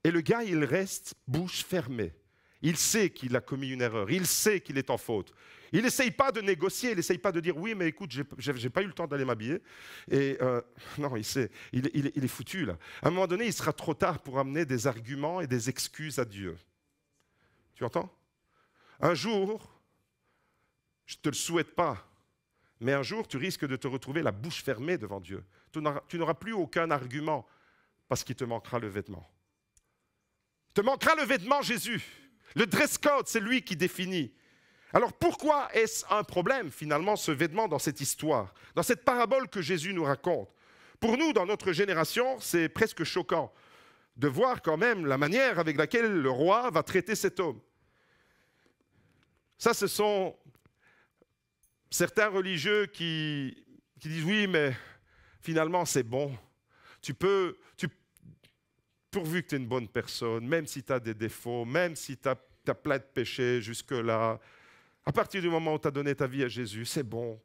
Et le gars, il reste bouche fermée. Il sait qu'il a commis une erreur. Il sait qu'il est en faute. Il n'essaye pas de négocier. Il n'essaye pas de dire « Oui, mais écoute, je n'ai pas eu le temps d'aller m'habiller. » Et non, il sait. Il est foutu, là. À un moment donné, il sera trop tard pour amener des arguments et des excuses à Dieu. Tu entends? Un jour, je ne te le souhaite pas, mais un jour, tu risques de te retrouver la bouche fermée devant Dieu. Tu n'auras plus aucun argument parce qu'il te manquera le vêtement. Te manquera le vêtement, Jésus. Le dress code, c'est lui qui définit. Alors pourquoi est-ce un problème, finalement, ce vêtement dans cette histoire, dans cette parabole que Jésus nous raconte? Pour nous, dans notre génération, c'est presque choquant de voir quand même la manière avec laquelle le roi va traiter cet homme. Ça, ce sont certains religieux qui disent « Oui, mais finalement, c'est bon. Pourvu que tu es une bonne personne, même si tu as des défauts, même si tu as plein de péchés jusque-là, à partir du moment où tu as donné ta vie à Jésus, c'est bon. »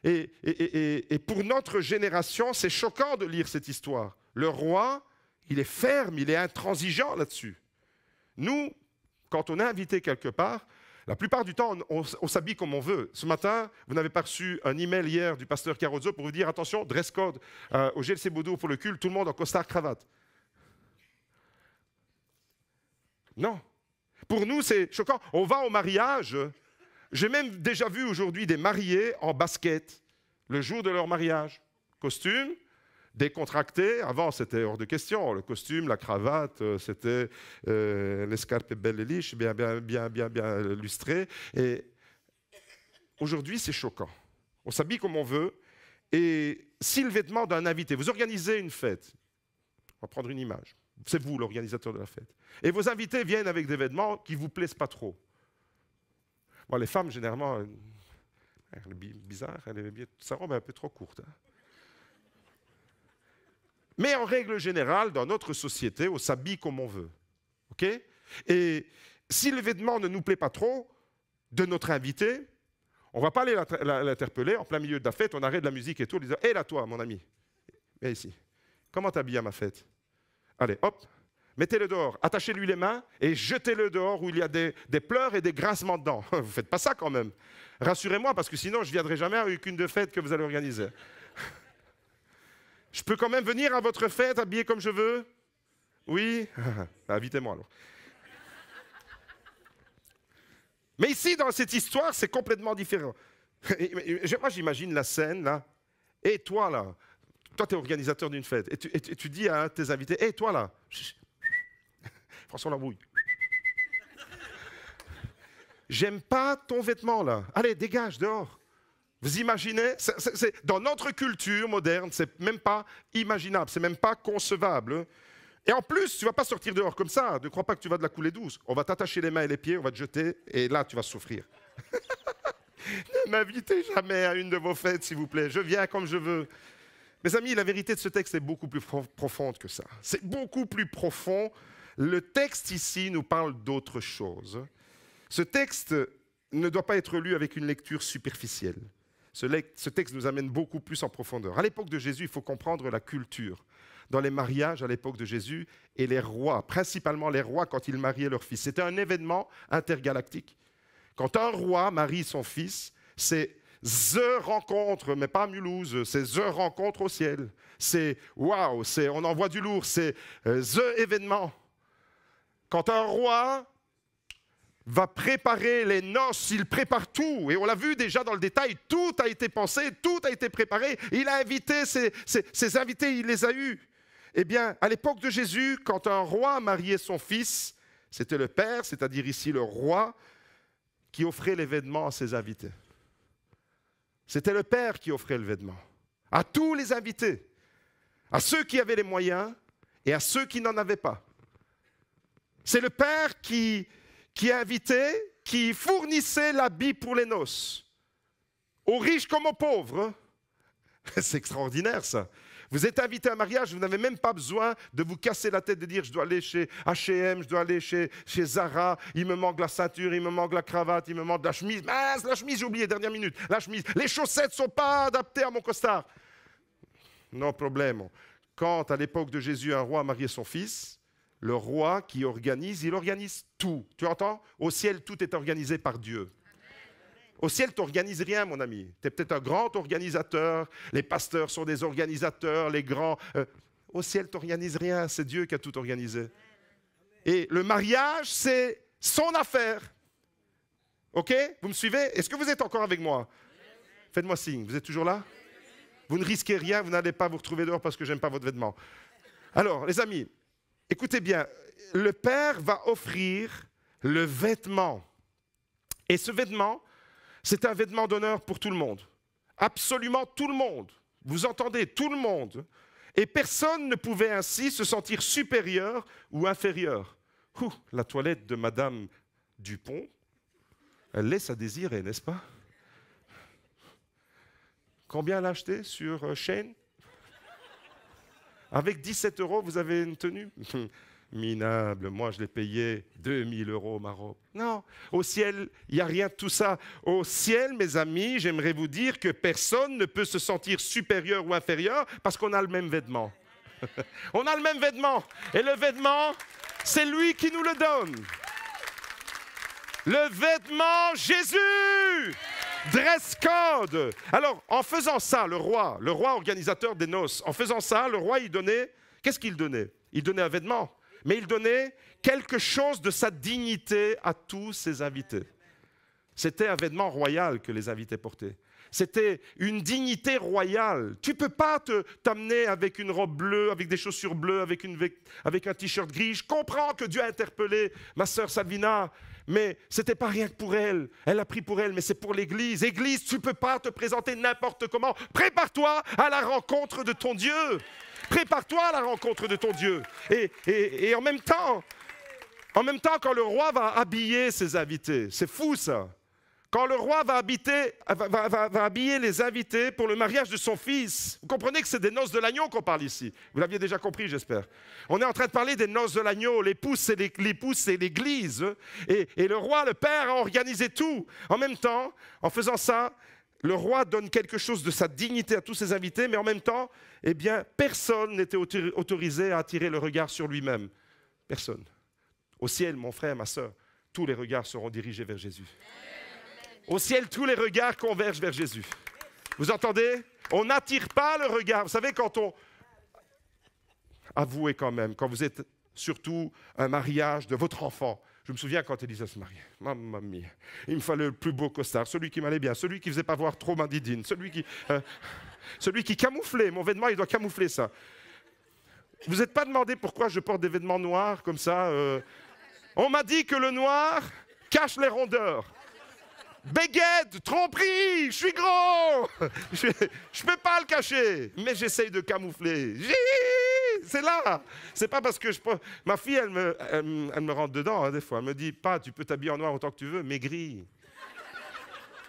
Et pour notre génération, c'est choquant de lire cette histoire. Le roi, il est ferme, il est intransigeant là-dessus. Nous, quand on est invité quelque part, la plupart du temps, on s'habille comme on veut. Ce matin, vous n'avez pas reçu un email hier du pasteur Carozzo pour vous dire « Attention, dress code au GLC Bodo pour le culte, tout le monde en costard-cravate. » Non. Pour nous, c'est choquant. On va au mariage. J'ai même déjà vu aujourd'hui des mariés en basket le jour de leur mariage. Costume, décontracté. Avant, c'était hors de question. Le costume, la cravate, c'était l'escarpe belle et liche, bien lustrée. Et aujourd'hui, c'est choquant. On s'habille comme on veut. Et si le vêtement d'un invité, vous organisez une fête, on va prendre une image. C'est vous l'organisateur de la fête. Et vos invités viennent avec des vêtements qui ne vous plaisent pas trop. Bon, les femmes, généralement, elle est bizarre, sa robe est un peu trop courte. Hein. Mais en règle générale, dans notre société, on s'habille comme on veut. Okay? Et si le vêtement ne nous plaît pas trop de notre invité, on ne va pas aller l'interpeller en plein milieu de la fête, on arrête la musique et tout, en disant « Hé là, toi, mon ami, viens ici. Comment t'habilles à ma fête ?» Allez, hop, mettez-le dehors, attachez-lui les mains et jetez-le dehors où il y a des pleurs et des grincements dedans. Vous ne faites pas ça quand même. Rassurez-moi, parce que sinon, je ne viendrai jamais à aucune de fête que vous allez organiser. Je peux quand même venir à votre fête habillé comme je veux? Oui? Invitez-moi alors. Mais ici, dans cette histoire, c'est complètement différent. Moi, j'imagine la scène, là. Et toi, là, toi, tu es organisateur d'une fête, et tu dis à tes invités, hé, toi là, François Lambrouille, j'aime pas ton vêtement là, allez, dégage dehors. Vous imaginez, dans notre culture moderne, c'est même pas imaginable, c'est même pas concevable. Et en plus, tu ne vas pas sortir dehors comme ça, ne crois pas que tu vas de la couler douce. On va t'attacher les mains et les pieds, on va te jeter, et là, tu vas souffrir. Ne m'invitez jamais à une de vos fêtes, s'il vous plaît. Je viens comme je veux. Mes amis, la vérité de ce texte est beaucoup plus profonde que ça. C'est beaucoup plus profond. Le texte ici nous parle d'autre chose. Ce texte ne doit pas être lu avec une lecture superficielle. Ce texte nous amène beaucoup plus en profondeur. À l'époque de Jésus, il faut comprendre la culture. Dans les mariages à l'époque de Jésus, et les rois, principalement les rois quand ils mariaient leur fils. C'était un événement intergalactique. Quand un roi marie son fils, c'est the rencontre, mais pas à Mulhouse, c'est the rencontre au ciel. C'est waouh, on envoie du lourd, c'est the événement. Quand un roi va préparer les noces, il prépare tout. Et on l'a vu déjà dans le détail, tout a été pensé, tout a été préparé. Il a invité ses invités, il les a eus. Eh bien, à l'époque de Jésus, quand un roi mariait son fils, c'était le père, c'est-à-dire ici le roi, qui offrait l'événement à ses invités. C'était le père qui offrait l'événement à tous les invités, à ceux qui avaient les moyens et à ceux qui n'en avaient pas. C'est le père qui invitait, qui fournissait l'habit pour les noces, aux riches comme aux pauvres. C'est extraordinaire ça. Vous êtes invité à un mariage, vous n'avez même pas besoin de vous casser la tête, de dire je dois aller chez H&M, je dois aller chez Zara, il me manque la ceinture, il me manque la cravate, il me manque la chemise. Mince, la chemise, j'ai oublié, dernière minute. La chemise, les chaussettes ne sont pas adaptées à mon costard. Non problème. Quand à l'époque de Jésus, un roi mariait son fils, le roi qui organise, il organise tout. Tu entends? Au ciel, tout est organisé par Dieu. Au ciel, tu n'organises rien, mon ami. Tu es peut-être un grand organisateur. Les pasteurs sont des organisateurs, les grands. Au ciel, tu n'organises rien. C'est Dieu qui a tout organisé. Et le mariage, c'est son affaire. OK? Vous me suivez? Est-ce que vous êtes encore avec moi? Faites-moi signe. Vous êtes toujours là? Vous ne risquez rien. Vous n'allez pas vous retrouver dehors parce que je n'aime pas votre vêtement. Alors, les amis, écoutez bien. Le Père va offrir le vêtement. Et ce vêtement, c'est un vêtement d'honneur pour tout le monde. Absolument tout le monde. Vous entendez, tout le monde. Et personne ne pouvait ainsi se sentir supérieur ou inférieur. La toilette de Madame Dupont, elle laisse à désirer, n'est-ce pas? Combien elle a acheté sur Shein? Avec 17 €, vous avez une tenue? Minable, moi je l'ai payé 2000 € au Maroc. Non, au ciel, il n'y a rien de tout ça. Au ciel, mes amis, j'aimerais vous dire que personne ne peut se sentir supérieur ou inférieur parce qu'on a le même vêtement. On a le même vêtement. Et le vêtement, c'est lui qui nous le donne. Le vêtement, Jésus! Dress code. Alors, en faisant ça, le roi organisateur des noces, en faisant ça, le roi, il donnait, qu'est-ce qu'il donnait? Il donnait un vêtement. Mais il donnait quelque chose de sa dignité à tous ses invités. C'était un vêtement royal que les invités portaient. C'était une dignité royale. Tu ne peux pas t'amener avec une robe bleue, avec des chaussures bleues, avec un t-shirt gris. Je comprends que Dieu a interpellé ma sœur Salvina, mais ce n'était pas rien que pour elle. Elle a pris pour elle, mais c'est pour l'Église. Église, tu ne peux pas te présenter n'importe comment. Prépare-toi à la rencontre de ton Dieu. Prépare-toi à la rencontre de ton Dieu. Et en même temps, quand le roi va habiller ses invités, c'est fou ça. Quand le roi va habiller les invités pour le mariage de son fils, vous comprenez que c'est des noces de l'agneau qu'on parle ici. Vous l'aviez déjà compris, j'espère. On est en train de parler des noces de l'agneau. L'épouse, c'est l'Église. Et le roi, le père, a organisé tout. En même temps, en faisant ça, le roi donne quelque chose de sa dignité à tous ses invités, mais en même temps, eh bien, personne n'était autorisé à attirer le regard sur lui-même. Personne. Au ciel, mon frère, ma sœur, tous les regards seront dirigés vers Jésus. Au ciel, tous les regards convergent vers Jésus. Vous entendez? On n'attire pas le regard. Vous savez, quand on... Avouez quand même, quand vous êtes surtout un mariage de votre enfant. Je me souviens quand Elisa se mariait. Mamma mia. Il me fallait le plus beau costard, celui qui m'allait bien, celui qui ne faisait pas voir trop ma didine, celui qui camouflait. Mon vêtement, il doit camoufler ça. Vous n'êtes pas demandé pourquoi je porte des vêtements noirs comme ça. On m'a dit que le noir cache les rondeurs. Béguette, tromperie, je suis gros. Je ne peux pas le cacher, mais j'essaye de camoufler. C'est là. C'est pas parce que ma fille, elle me rentre dedans, hein, des fois. Elle me dit, pas, tu peux t'habiller en noir autant que tu veux, maigri.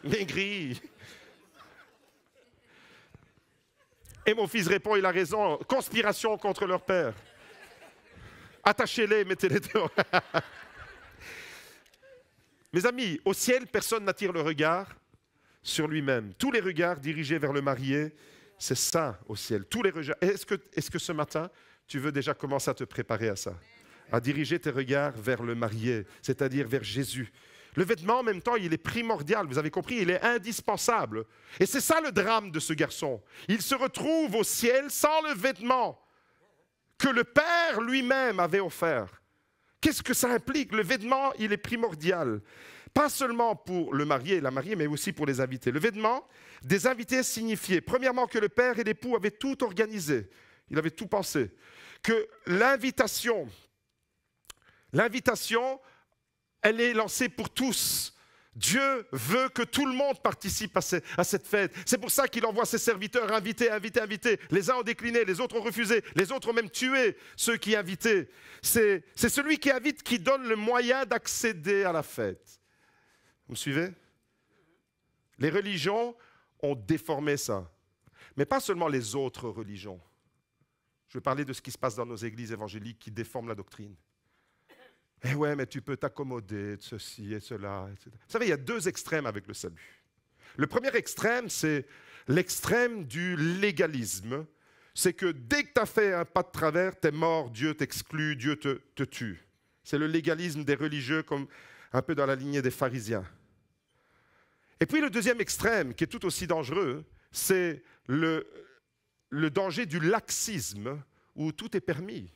Maigri. Et mon fils répond, il a raison, conspiration contre leur père. Attachez-les, mettez-les dehors. Mes amis, au ciel, personne n'attire le regard sur lui-même. Tous les regards dirigés vers le marié, c'est ça au ciel. Tous les regards. Est-ce que ce matin, tu veux déjà commencer à te préparer à ça? À diriger tes regards vers le marié, c'est-à-dire vers Jésus. Le vêtement, en même temps, il est primordial, vous avez compris, il est indispensable. Et c'est ça le drame de ce garçon. Il se retrouve au ciel sans le vêtement que le Père lui-même avait offert. Qu'est-ce que ça implique? Le vêtement, il est primordial. Pas seulement pour le marié et la mariée, mais aussi pour les invités. Le vêtement des invités signifiait, premièrement, que le père et l'époux avaient tout organisé. Il avait tout pensé. Que l'invitation, elle est lancée pour tous. Dieu veut que tout le monde participe à cette fête. C'est pour ça qu'il envoie ses serviteurs inviter. Les uns ont décliné, les autres ont refusé, les autres ont même tué ceux qui invitaient. C'est celui qui invite qui donne le moyen d'accéder à la fête. Vous me suivez? Les religions ont déformé ça. Mais pas seulement les autres religions. Je vais parler de ce qui se passe dans nos églises évangéliques qui déforment la doctrine. Eh ouais, mais tu peux t'accommoder de ceci et cela, etc. Vous savez, il y a deux extrêmes avec le salut. Le premier extrême, c'est l'extrême du légalisme. C'est que dès que tu as fait un pas de travers, tu es mort, Dieu t'exclut, Dieu te tue. C'est le légalisme des religieux, comme un peu dans la lignée des pharisiens. Et puis le deuxième extrême, qui est tout aussi dangereux, c'est le danger du laxisme, où tout est permis.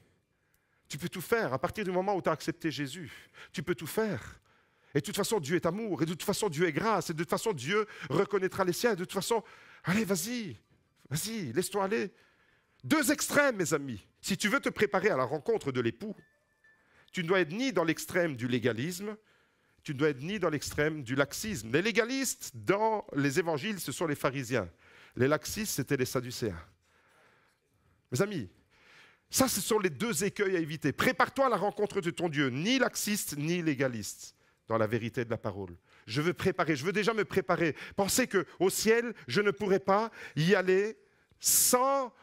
Tu peux tout faire à partir du moment où tu as accepté Jésus. Tu peux tout faire. Et de toute façon, Dieu est amour. Et de toute façon, Dieu est grâce. Et de toute façon, Dieu reconnaîtra les siens. Et de toute façon, allez, vas-y, laisse-toi aller. Deux extrêmes, mes amis. Si tu veux te préparer à la rencontre de l'époux, tu ne dois être ni dans l'extrême du légalisme, tu ne dois être ni dans l'extrême du laxisme. Les légalistes, dans les évangiles, ce sont les pharisiens. Les laxistes, c'était les sadducéens. Mes amis, ça, ce sont les deux écueils à éviter. Prépare-toi à la rencontre de ton Dieu, ni laxiste, ni légaliste, dans la vérité de la parole. Je veux déjà me préparer. Pensez qu'au ciel, je ne pourrai pas y aller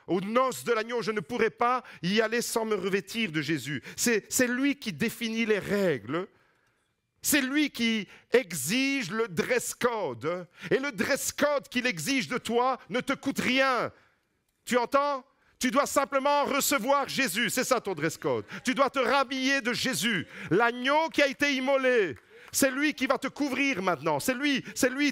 aux noces de l'agneau, je ne pourrai pas y aller sans me revêtir de Jésus. C'est lui qui définit les règles. C'est lui qui exige le dress code. Et le dress code qu'il exige de toi ne te coûte rien. Tu entends ? Tu dois simplement recevoir Jésus, c'est ça ton dress code. Tu dois te rhabiller de Jésus, l'agneau qui a été immolé. C'est lui qui va te couvrir maintenant, c'est lui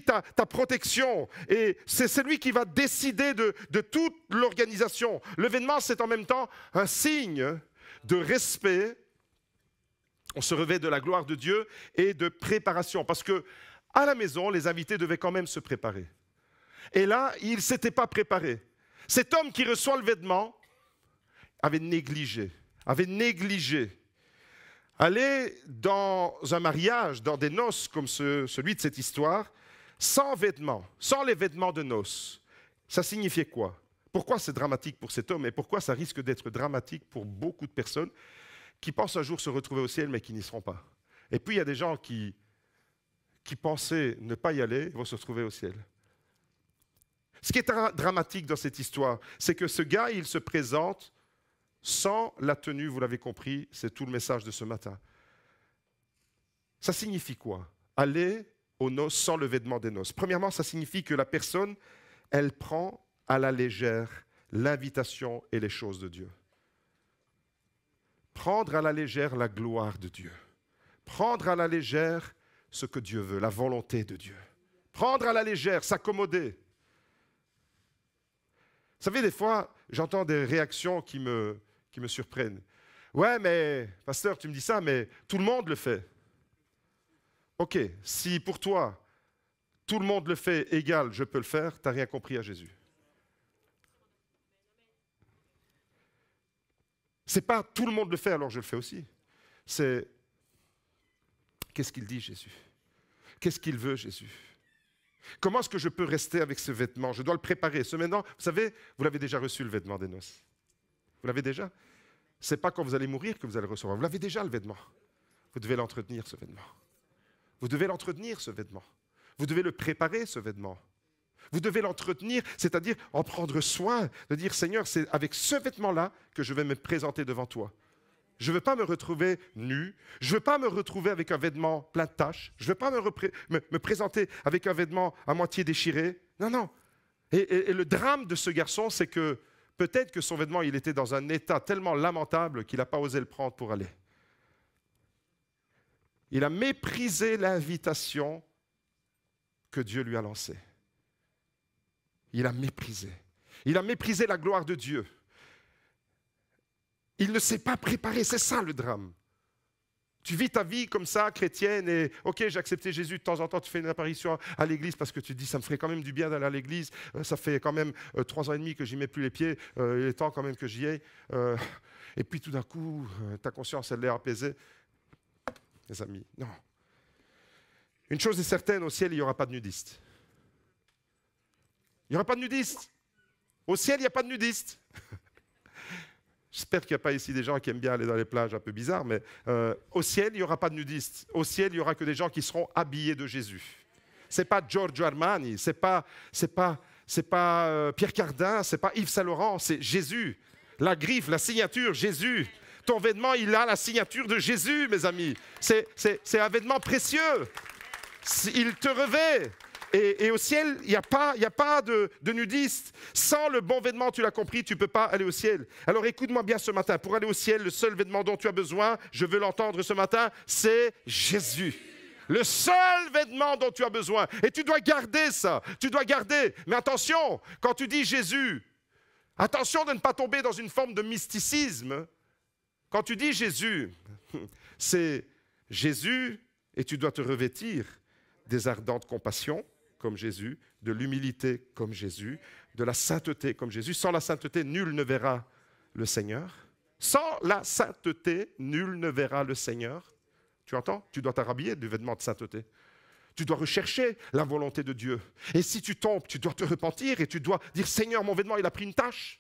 ta protection. Et c'est lui qui va décider de toute l'organisation. L'événement, c'est en même temps un signe de respect. On se revêt de la gloire de Dieu et de préparation. Parce que à la maison, les invités devaient quand même se préparer. Et là, ils ne s'étaient pas préparés. Cet homme qui reçoit le vêtement avait négligé. Aller dans un mariage, dans des noces comme celui de cette histoire, sans vêtements, sans les vêtements de noces, ça signifiait quoi? Pourquoi c'est dramatique pour cet homme et pourquoi ça risque d'être dramatique pour beaucoup de personnes qui pensent un jour se retrouver au ciel mais qui n'y seront pas? Et puis il y a des gens qui pensaient ne pas y aller, vont se retrouver au ciel. Ce qui est dramatique dans cette histoire, c'est que ce gars, il se présente sans la tenue, vous l'avez compris, c'est tout le message de ce matin. Ça signifie quoi? Aller aux noces sans le vêtement des noces. Premièrement, ça signifie que la personne, elle prend à la légère l'invitation et les choses de Dieu. Prendre à la légère la gloire de Dieu. Prendre à la légère ce que Dieu veut, la volonté de Dieu. Prendre à la légère, s'accommoder. Vous savez, des fois, j'entends des réactions qui me surprennent. Ouais, mais, pasteur, tu me dis ça, mais tout le monde le fait. Ok, si pour toi, tout le monde le fait égal, je peux le faire, tu n'as rien compris à Jésus. C'est pas tout le monde le fait, alors je le fais aussi. C'est qu'est-ce qu'il dit Jésus? Qu'est-ce qu'il veut Jésus? Comment est-ce que je peux rester avec ce vêtement? Je dois le préparer. Ce vêtement, vous savez, vous l'avez déjà reçu le vêtement des noces. Vous l'avez déjà? Ce n'est pas quand vous allez mourir que vous allez le recevoir. Vous l'avez déjà le vêtement. Vous devez l'entretenir ce vêtement. Vous devez l'entretenir ce vêtement. Vous devez le préparer ce vêtement. Vous devez l'entretenir, c'est-à-dire en prendre soin, de dire Seigneur, c'est avec ce vêtement-là que je vais me présenter devant toi. Je ne veux pas me retrouver nu, je ne veux pas me retrouver avec un vêtement plein de taches, je ne veux pas me présenter avec un vêtement à moitié déchiré. Non, non. Et le drame de ce garçon, c'est que peut-être que son vêtement, il était dans un état tellement lamentable qu'il n'a pas osé le prendre pour aller. Il a méprisé l'invitation que Dieu lui a lancée. Il a méprisé. Il a méprisé la gloire de Dieu. Il ne s'est pas préparé, c'est ça le drame. Tu vis ta vie comme ça, chrétienne, et ok, j'ai accepté Jésus, de temps en temps tu fais une apparition à l'église parce que tu te dis, ça me ferait quand même du bien d'aller à l'église, ça fait quand même 3 ans et demi que j'y mets plus les pieds, il est temps quand même que j'y aille. Et puis tout d'un coup, ta conscience, elle est apaisée. Les amis, non. Une chose est certaine, au ciel, il n'y aura pas de nudistes. Il n'y aura pas de nudistes. Au ciel, il n'y a pas de nudistes. J'espère qu'il n'y a pas ici des gens qui aiment bien aller dans les plages un peu bizarres, mais au ciel, il n'y aura pas de nudistes. Au ciel, il n'y aura que des gens qui seront habillés de Jésus. Ce n'est pas Giorgio Armani, ce n'est pas Pierre Cardin, ce n'est pas Yves Saint Laurent, c'est Jésus. La griffe, la signature, Jésus. Ton vêtement, il a la signature de Jésus, mes amis. C'est un vêtement précieux. Il te revêt. Et au ciel, il n'y a pas de nudistes. Sans le bon vêtement, tu l'as compris, tu ne peux pas aller au ciel. Alors écoute-moi bien ce matin. Pour aller au ciel, le seul vêtement dont tu as besoin, je veux l'entendre ce matin, c'est Jésus. Le seul vêtement dont tu as besoin. Et tu dois garder ça. Tu dois garder. Mais attention, quand tu dis Jésus, attention de ne pas tomber dans une forme de mysticisme. Quand tu dis Jésus, c'est Jésus et tu dois te revêtir des ardentes compassions, comme Jésus, de l'humilité comme Jésus, de la sainteté comme Jésus. Sans la sainteté, nul ne verra le Seigneur. Sans la sainteté, nul ne verra le Seigneur. Tu entends? Tu dois t'habiller du vêtement de sainteté. Tu dois rechercher la volonté de Dieu. Et si tu tombes, tu dois te repentir et tu dois dire, Seigneur, mon vêtement, il a pris une tache.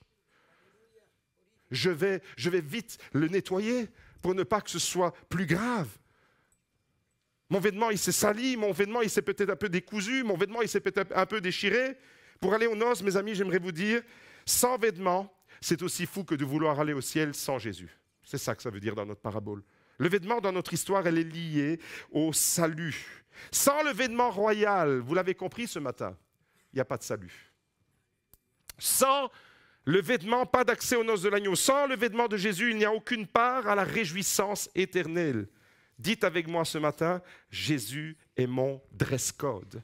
Je vais vite le nettoyer pour ne pas que ce soit plus grave. Mon vêtement, il s'est sali, mon vêtement, il s'est peut-être un peu décousu, mon vêtement, il s'est peut-être un peu déchiré. Pour aller aux noces, mes amis, j'aimerais vous dire, sans vêtement, c'est aussi fou que de vouloir aller au ciel sans Jésus. C'est ça que ça veut dire dans notre parabole. Le vêtement, dans notre histoire, elle est liée au salut. Sans le vêtement royal, vous l'avez compris ce matin, il n'y a pas de salut. Sans le vêtement, pas d'accès aux noces de l'agneau. Sans le vêtement de Jésus, il n'y a aucune part à la réjouissance éternelle. Dites avec moi ce matin, Jésus est mon dress code.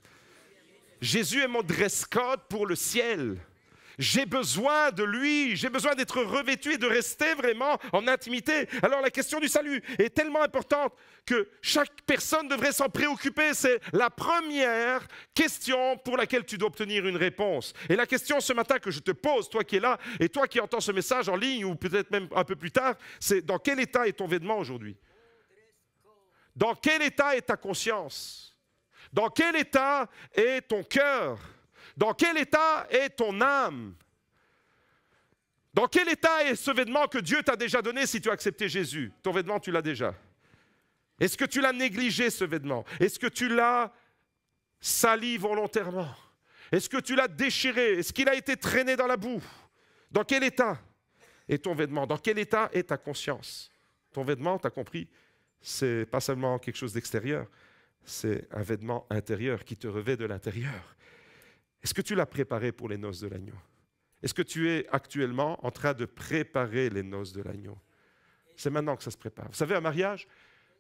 Jésus est mon dress code pour le ciel. J'ai besoin de lui, j'ai besoin d'être revêtu et de rester vraiment en intimité. Alors la question du salut est tellement importante que chaque personne devrait s'en préoccuper. C'est la première question pour laquelle tu dois obtenir une réponse. Et la question ce matin que je te pose, toi qui es là, et toi qui entends ce message en ligne ou peut-être même un peu plus tard, c'est dans quel état est ton vêtement aujourd'hui? Dans quel état est ta conscience? Dans quel état est ton cœur? Dans quel état est ton âme? Dans quel état est ce vêtement que Dieu t'a déjà donné si tu as accepté Jésus? Ton vêtement, tu l'as déjà. Est-ce que tu l'as négligé, ce vêtement? Est-ce que tu l'as sali volontairement? Est-ce que tu l'as déchiré? Est-ce qu'il a été traîné dans la boue? Dans quel état est ton vêtement? Dans quel état est ta conscience? Ton vêtement, tu as compris, c'est pas seulement quelque chose d'extérieur, c'est un vêtement intérieur qui te revêt de l'intérieur. Est-ce que tu l'as préparé pour les noces de l'agneau? Est-ce que tu es actuellement en train de préparer les noces de l'agneau? C'est maintenant que ça se prépare. Vous savez, un mariage,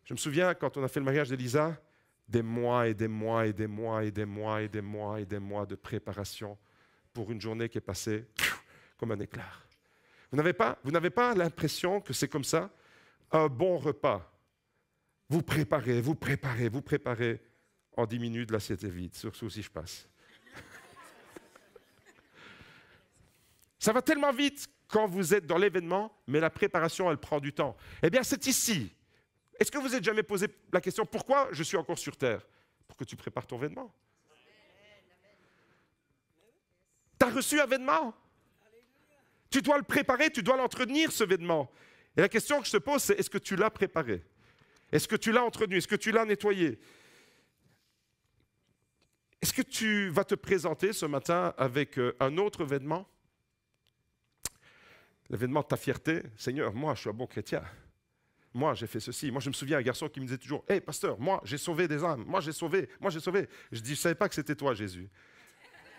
je me souviens quand on a fait le mariage d'Elisa, des mois et des mois et des mois et des mois et des mois et des mois de préparation pour une journée qui est passée comme un éclair. Vous n'avez pas l'impression que c'est comme ça? un bon repas. Vous préparez, vous préparez, vous préparez. En 10 minutes, l'assiette est vide, surtout si je passe. Ça va tellement vite quand vous êtes dans l'événement, mais la préparation, elle prend du temps. Eh bien, c'est ici. Est-ce que vous êtes jamais posé la question, pourquoi je suis encore sur Terre? Pour que tu prépares ton événement. Tu as reçu un événement. Tu dois le préparer, tu dois l'entretenir, ce événement. Et la question que je te pose, c'est est-ce que tu l'as préparé? Est-ce que tu l'as entretenu? Est-ce que tu l'as nettoyé? Est-ce que tu vas te présenter ce matin avec un autre événement? L'événement de ta fierté. Seigneur, moi, je suis un bon chrétien. Moi, j'ai fait ceci. Moi, je me souviens d'un garçon qui me disait toujours, « Hey, pasteur, moi, j'ai sauvé des âmes. Moi, j'ai sauvé. Moi, j'ai sauvé. » Je dis, « Je ne savais pas que c'était toi, Jésus. »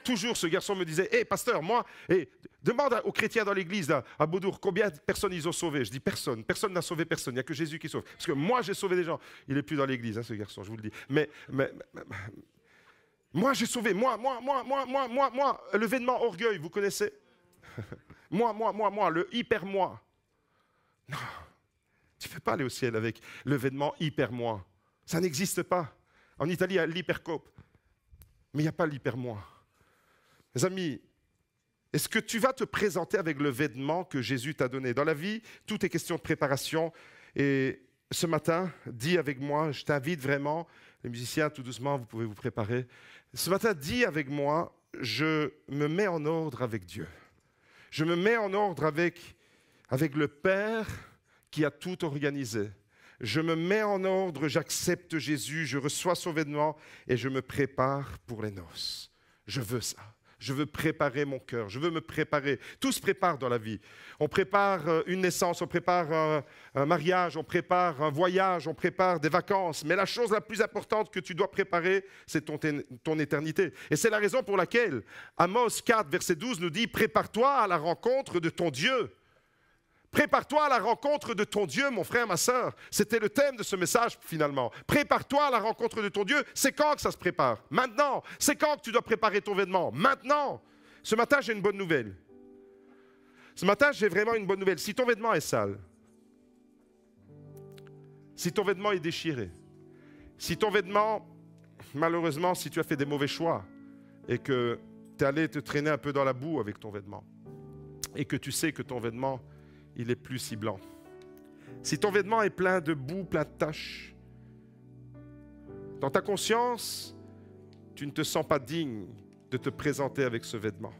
Toujours, ce garçon me disait, « Hey, pasteur, moi, demande aux chrétiens dans l'église, à Beaudour, combien de personnes ils ont sauvé. » Je dis, personne. Personne n'a sauvé personne. Il n'y a que Jésus qui sauve. Parce que moi, j'ai sauvé des gens. Il n'est plus dans l'église, hein, ce garçon, je vous le dis. Mais moi, j'ai sauvé. Moi. L'événement orgueil, vous connaissez? Moi, le hyper-moi. Non, tu ne peux pas aller au ciel avec l'événement hyper-moi. Ça n'existe pas. En Italie, il y a l'hypercope. Mais il n'y a pas l'hyper-moi. Mes amis, est-ce que tu vas te présenter avec le vêtement que Jésus t'a donné? Dans la vie, tout est question de préparation. Et ce matin, dis avec moi, je t'invite vraiment, les musiciens, tout doucement, vous pouvez vous préparer. Ce matin, dis avec moi, je me mets en ordre avec Dieu. Je me mets en ordre avec le Père qui a tout organisé. Je me mets en ordre, j'accepte Jésus, je reçois son vêtement et je me prépare pour les noces. Je veux ça. Je veux préparer mon cœur, je veux me préparer. Tout se prépare dans la vie. On prépare une naissance, on prépare un mariage, on prépare un voyage, on prépare des vacances. Mais la chose la plus importante que tu dois préparer, c'est ton éternité. Et c'est la raison pour laquelle Amos 4, verset 12 nous dit « Prépare-toi à la rencontre de ton Dieu ». Prépare-toi à la rencontre de ton Dieu, mon frère, ma sœur. C'était le thème de ce message, finalement. Prépare-toi à la rencontre de ton Dieu. C'est quand que ça se prépare? Maintenant. C'est quand que tu dois préparer ton vêtement? Maintenant. Ce matin, j'ai une bonne nouvelle. Ce matin, j'ai vraiment une bonne nouvelle. Si ton vêtement est sale, si ton vêtement est déchiré, si ton vêtement, malheureusement, si tu as fait des mauvais choix et que tu es allé te traîner un peu dans la boue avec ton vêtement et que tu sais que ton vêtement il est plus si blanc. Si ton vêtement est plein de boue, plein de taches, dans ta conscience, tu ne te sens pas digne de te présenter avec ce vêtement.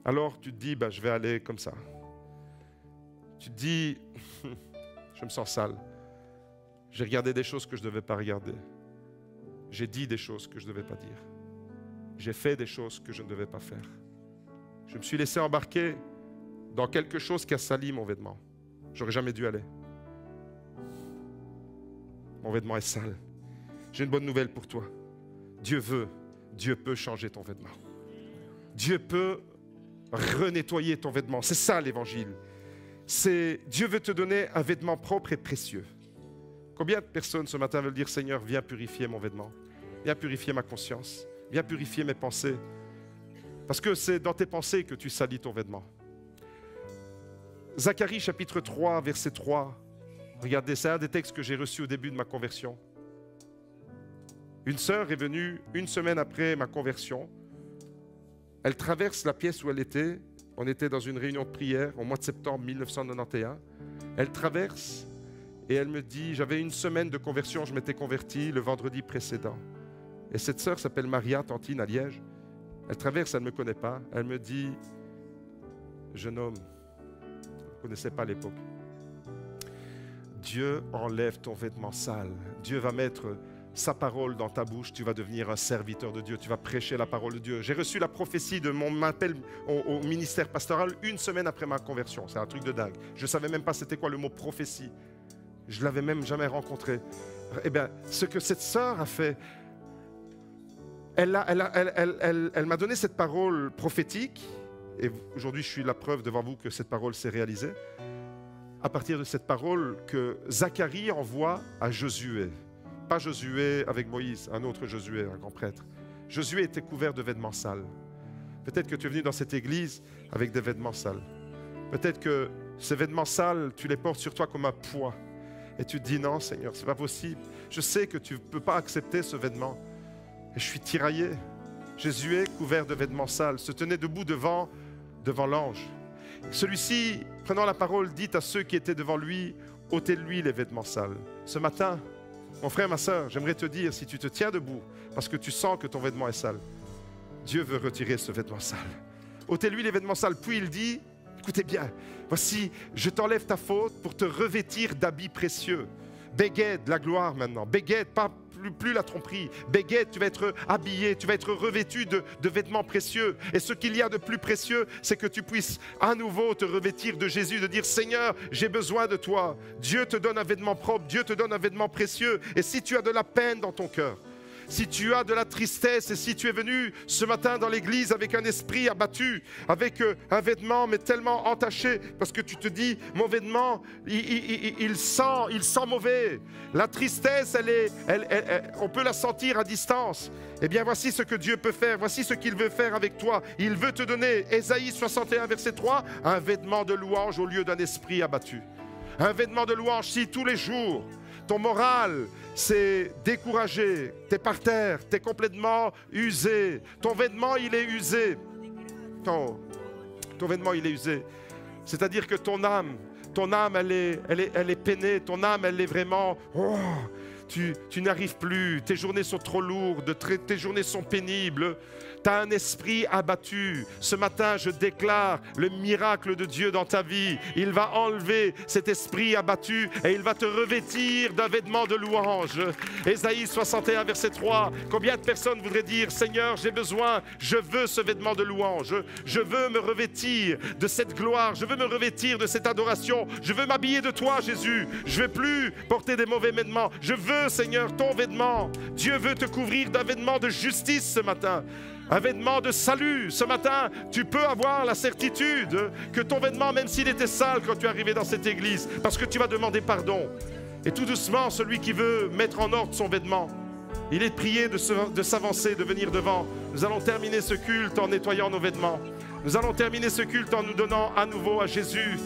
Alors tu te dis, je vais aller comme ça. Tu te dis, je me sens sale. J'ai regardé des choses que je ne devais pas regarder. J'ai dit des choses que je ne devais pas dire. J'ai fait des choses que je ne devais pas faire. Je me suis laissé embarquer dans quelque chose qui a sali mon vêtement. J'aurais jamais dû aller. Mon vêtement est sale. J'ai une bonne nouvelle pour toi. Dieu peut changer ton vêtement. Dieu peut renettoyer ton vêtement. C'est ça l'évangile. Dieu veut te donner un vêtement propre et précieux. Combien de personnes ce matin veulent dire, Seigneur, viens purifier mon vêtement. Viens purifier ma conscience. Viens purifier mes pensées. Parce que c'est dans tes pensées que tu salis ton vêtement. Zacharie chapitre 3, verset 3. Regardez, c'est un des textes que j'ai reçus au début de ma conversion. Une sœur est venue une semaine après ma conversion. Elle traverse la pièce où elle était. On était dans une réunion de prière au mois de septembre 1991. Elle traverse et elle me dit, j'avais une semaine de conversion, je m'étais converti le vendredi précédent. Et cette sœur s'appelle Maria Tantine à Liège. Elle traverse, elle ne me connaît pas. Elle me dit, jeune homme, je ne connaissais pas à l'époque. Dieu enlève ton vêtement sale. Dieu va mettre sa parole dans ta bouche. Tu vas devenir un serviteur de Dieu. Tu vas prêcher la parole de Dieu. J'ai reçu la prophétie de mon appel au ministère pastoral une semaine après ma conversion. C'est un truc de dingue. Je ne savais même pas c'était quoi le mot prophétie. Je ne l'avais même jamais rencontré. Eh bien, ce que cette sœur a fait, elle m'a donné cette parole prophétique. Et aujourd'hui, je suis la preuve devant vous que cette parole s'est réalisée. À partir de cette parole que Zacharie envoie à Josué. Pas Josué avec Moïse, un autre Josué, un grand prêtre. Josué était couvert de vêtements sales. Peut-être que tu es venu dans cette église avec des vêtements sales. Peut-être que Ces vêtements sales, tu les portes sur toi comme un poids. Et tu te dis, non Seigneur, ce n'est pas possible. Je sais que tu ne peux pas accepter ce vêtement. Et je suis tiraillé. Jésus est couvert de vêtements sales, se tenait debout devant l'ange. Celui-ci, prenant la parole, dit à ceux qui étaient devant lui, ôtez-lui les vêtements sales. Ce matin, mon frère, ma soeur, j'aimerais te dire, si tu te tiens debout, parce que tu sens que ton vêtement est sale, Dieu veut retirer ce vêtement sale. Ôtez-lui les vêtements sales. Puis il dit, écoutez bien, voici, je t'enlève ta faute pour te revêtir d'habits précieux. Béged, la gloire maintenant. Béged, pas plus la tromperie. Béged, tu vas être habillé, tu vas être revêtu de vêtements précieux. Et ce qu'il y a de plus précieux, c'est que tu puisses à nouveau te revêtir de Jésus, de dire, Seigneur, j'ai besoin de toi. Dieu te donne un vêtement propre, Dieu te donne un vêtement précieux. Et si tu as de la peine dans ton cœur, si tu as de la tristesse et si tu es venu ce matin dans l'église avec un esprit abattu, avec un vêtement mais tellement entaché parce que tu te dis, mon vêtement, il sent mauvais. La tristesse, on peut la sentir à distance. Eh bien, voici ce que Dieu peut faire, voici ce qu'il veut faire avec toi. Il veut te donner, Ésaïe 61, verset 3, un vêtement de louange au lieu d'un esprit abattu. Un vêtement de louange, si tous les jours, ton moral s'est découragé, tu es par terre, tu es complètement usé, ton vêtement il est usé, ton vêtement il est usé, c'est-à-dire que ton âme elle est peinée, ton âme elle est vraiment, tu n'arrives plus, tes journées sont trop lourdes, tes journées sont pénibles. Tu as un esprit abattu. Ce matin, je déclare le miracle de Dieu dans ta vie. Il va enlever cet esprit abattu et il va te revêtir d'un vêtement de louange. Ésaïe 61, verset 3. Combien de personnes voudraient dire, Seigneur, j'ai besoin, je veux ce vêtement de louange. Je veux me revêtir de cette gloire. Je veux me revêtir de cette adoration. Je veux m'habiller de toi, Jésus. Je ne veux plus porter des mauvais vêtements. Je veux, Seigneur, ton vêtement. Dieu veut te couvrir d'un vêtement de justice ce matin. Un vêtement de salut. Ce matin, tu peux avoir la certitude que ton vêtement, même s'il était sale quand tu es arrivé dans cette église, parce que tu vas demander pardon. Et tout doucement, celui qui veut mettre en ordre son vêtement, il est prié de s'avancer, de venir devant. Nous allons terminer ce culte en nettoyant nos vêtements. Nous allons terminer ce culte en nous donnant à nouveau à Jésus.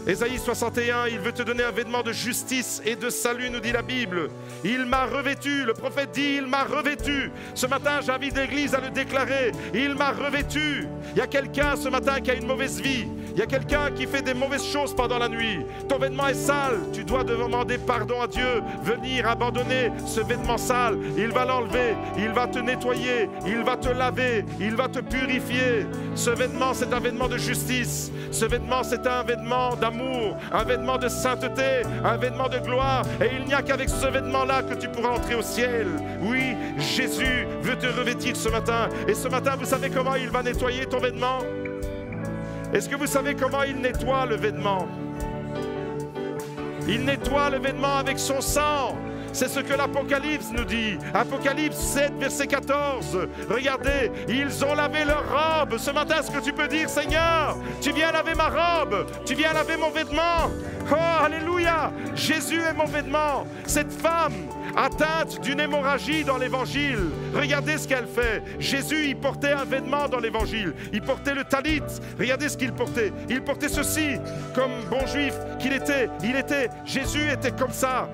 Ésaïe 61, il veut te donner un vêtement de justice et de salut, nous dit la Bible. Il m'a revêtu, le prophète dit, il m'a revêtu. Ce matin, j'invite l'Église à le déclarer. Il m'a revêtu. Il y a quelqu'un ce matin qui a une mauvaise vie. Il y a quelqu'un qui fait des mauvaises choses pendant la nuit. Ton vêtement est sale. Tu dois demander pardon à Dieu. Venir abandonner ce vêtement sale. Il va l'enlever. Il va te nettoyer. Il va te laver. Il va te purifier. Ce vêtement, c'est un vêtement de justice. Ce vêtement, c'est un vêtement d'amour. Un vêtement de sainteté. Un vêtement de gloire. Et il n'y a qu'avec ce vêtement-là que tu pourras entrer au ciel. Oui, Jésus veut te revêtir ce matin. Et ce matin, vous savez comment il va nettoyer ton vêtement? Est-ce que vous savez comment il nettoie le vêtement? Il nettoie le vêtement avec son sang. C'est ce que l'Apocalypse nous dit. Apocalypse 7, verset 14. Regardez, ils ont lavé leur robe. Ce matin, est-ce que tu peux dire, Seigneur, tu viens laver ma robe, tu viens laver mon vêtement. Oh, alléluia, Jésus est mon vêtement. Cette femme atteinte d'une hémorragie dans l'évangile, regardez ce qu'elle fait. Jésus, il portait un vêtement dans l'évangile. Il portait le talit. Regardez ce qu'il portait. Il portait ceci, comme bon juif qu'il était. Jésus était comme ça.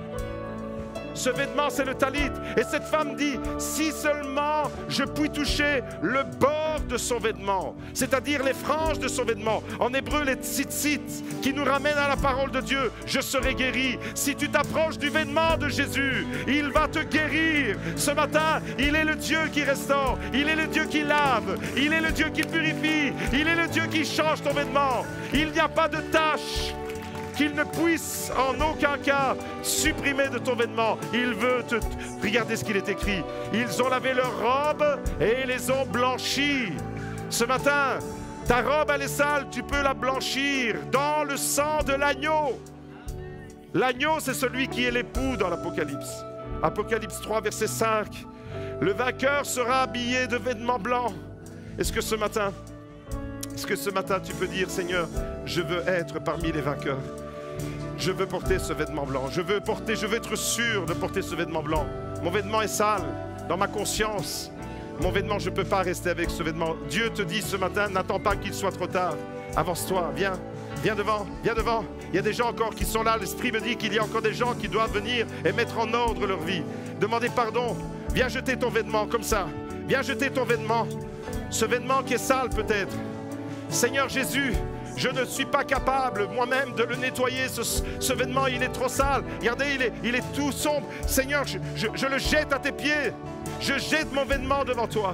Ce vêtement, c'est le talit. Et cette femme dit, si seulement je puis toucher le bord de son vêtement, c'est-à-dire les franges de son vêtement. En hébreu, les tzitzit, qui nous ramènent à la parole de Dieu, je serai guéri. Si tu t'approches du vêtement de Jésus, il va te guérir. Ce matin, il est le Dieu qui restaure. Il est le Dieu qui lave. Il est le Dieu qui purifie. Il est le Dieu qui change ton vêtement. Il n'y a pas de tache qu'il ne puisse en aucun cas supprimer de ton vêtement. Il veut te... Regardez ce qu'il est écrit. Ils ont lavé leurs robes et les ont blanchies. Ce matin, ta robe elle est sale, tu peux la blanchir dans le sang de l'agneau. L'agneau, c'est celui qui est l'époux dans l'Apocalypse. Apocalypse 3, verset 5. Le vainqueur sera habillé de vêtements blancs. Est-ce que ce matin tu peux dire, Seigneur, je veux être parmi les vainqueurs. Je veux porter ce vêtement blanc. Je veux être sûr de porter ce vêtement blanc. Mon vêtement est sale dans ma conscience. Mon vêtement, je ne peux pas rester avec ce vêtement. Dieu te dit ce matin, n'attends pas qu'il soit trop tard. Avance-toi, viens. Viens devant, viens devant. Il y a des gens encore qui sont là. L'Esprit me dit qu'il y a encore des gens qui doivent venir et mettre en ordre leur vie. Demandez pardon. Viens jeter ton vêtement comme ça. Viens jeter ton vêtement. Ce vêtement qui est sale peut-être. Seigneur Jésus, je ne suis pas capable moi-même de le nettoyer. Ce vêtement, il est trop sale. Regardez, il est tout sombre. Seigneur, je le jette à tes pieds. Je jette mon vêtement devant toi.